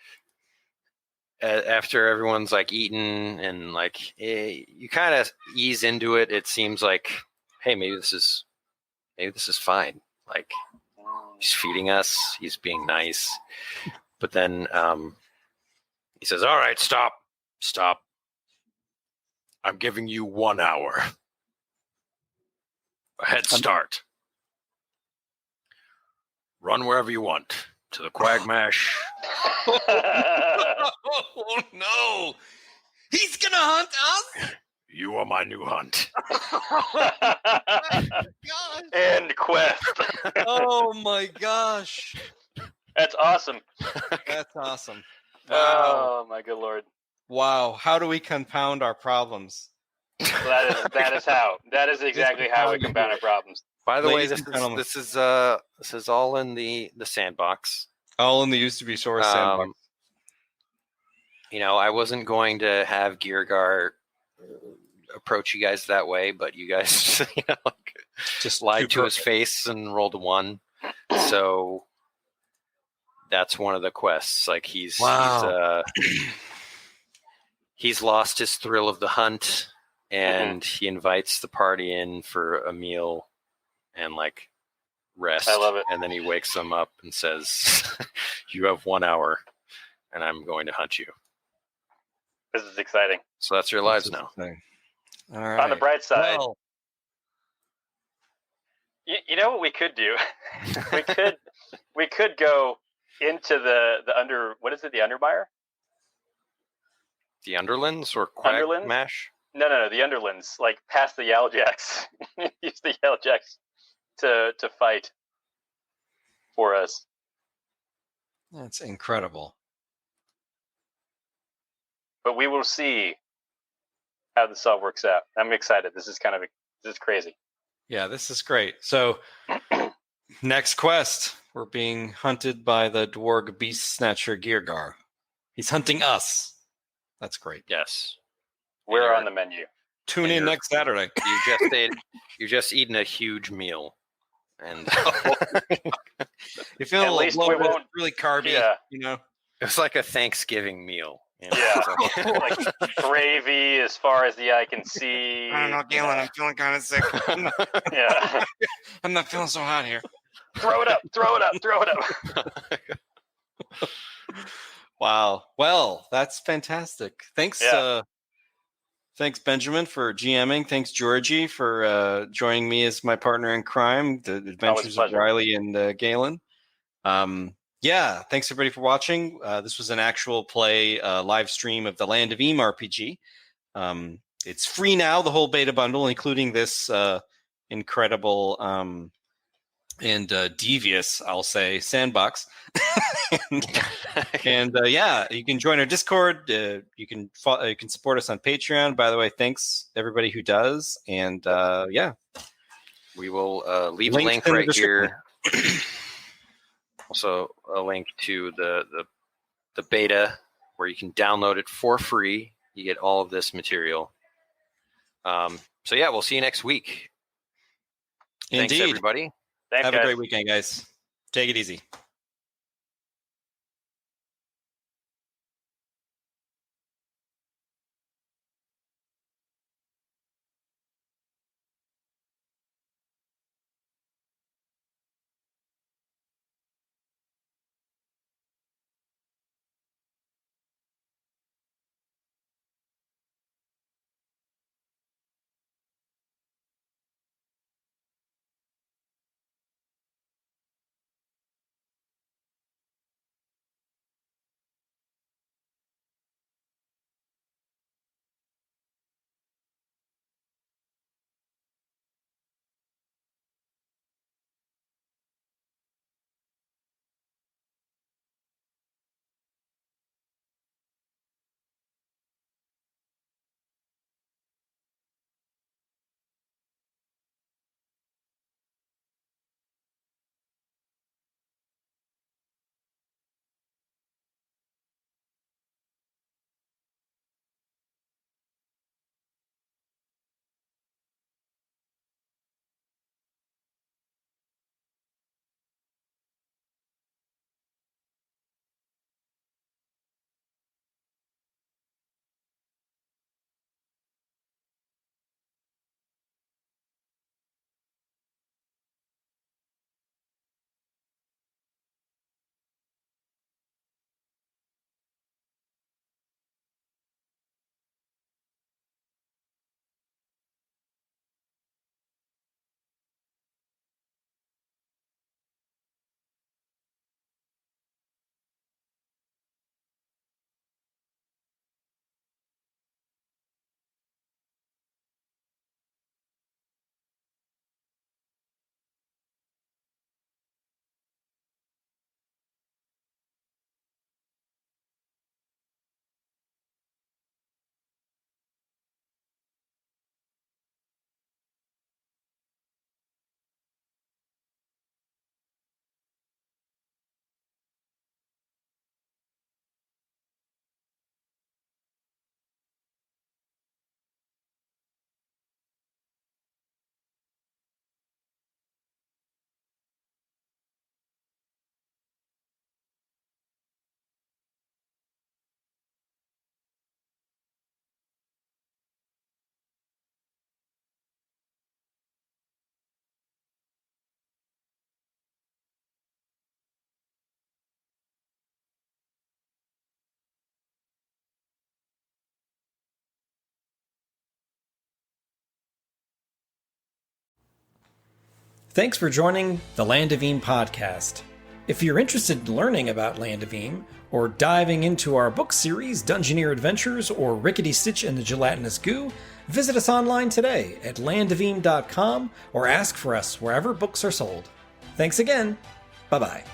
After everyone's eaten and you kind of ease into it, it seems hey, maybe this is fine. He's feeding us, he's being nice, but then he says, all right, stop, I'm giving you 1 hour, a head start. Run wherever you want to the Quagmash. Oh no! He's gonna hunt us. You are my new hunt. End quest. Oh my gosh! That's awesome. That's awesome. Wow! Oh my good lord. Wow! How do we compound our problems? That is how. That is exactly how we compound our problems. By the way, Ladies and gentlemen. this is all in the sandbox. All in the used to be source sandbox. I wasn't going to have Girgar approach you guys that way, but you guys just lied to his face and rolled a 1. So that's one of the quests. He's lost his thrill of the hunt, and he invites the party in for a meal and rest. I love it. And then he wakes them up and says, you have 1 hour and I'm going to hunt you. This is exciting. So that's your lives now. All right. On the bright side, Well, You know what we could do? we could go into the under. What is it? The Undermire? The Underlands or Quag Underlands? Mash? No. The Underlands, like past the Yaljacks. Use the Yaljacks to fight for us. That's incredible. But we will see how this all works out. I'm excited. This is crazy. Yeah, this is great. So, next quest, we're being hunted by the Dwarg Beast Snatcher Geargar. He's hunting us. That's great. Yes. We're on the menu. Tune in next Saturday. You just eaten a huge meal, and you feel At a least little we bit won't- really carby. Yeah. You know, it was like a Thanksgiving meal. You know? Yeah. Like gravy as far as the eye can see. I don't know, Galen. I'm feeling kind of sick. Yeah. I'm not feeling so hot here. Throw it up. Wow. Well, that's fantastic. Thanks. Yeah. Thanks, Benjamin, for GMing. Thanks, Georgie, for joining me as my partner in crime, the Adventures of Riley and Galen. Yeah, thanks everybody for watching. This was an actual play live stream of the Land of Eam RPG. It's free now, the whole beta bundle, including this incredible and devious, I'll say, sandbox. and yeah, you can join our Discord. You can support us on Patreon. By the way, thanks everybody who does. And yeah, we will leave a link right here. Also, a link to the beta where you can download it for free. You get all of this material. So yeah, we'll see you next week. Indeed. Thanks, everybody. Thanks, Have guys. a great weekend, guys. Take it easy. Thanks for joining the Land of Eam podcast. If you're interested in learning about Land of Eam, or diving into our book series, Dungeoneer Adventures, or Rickety Stitch and the Gelatinous Goo, visit us online today at landofelm.com or ask for us wherever books are sold. Thanks again. Bye-bye.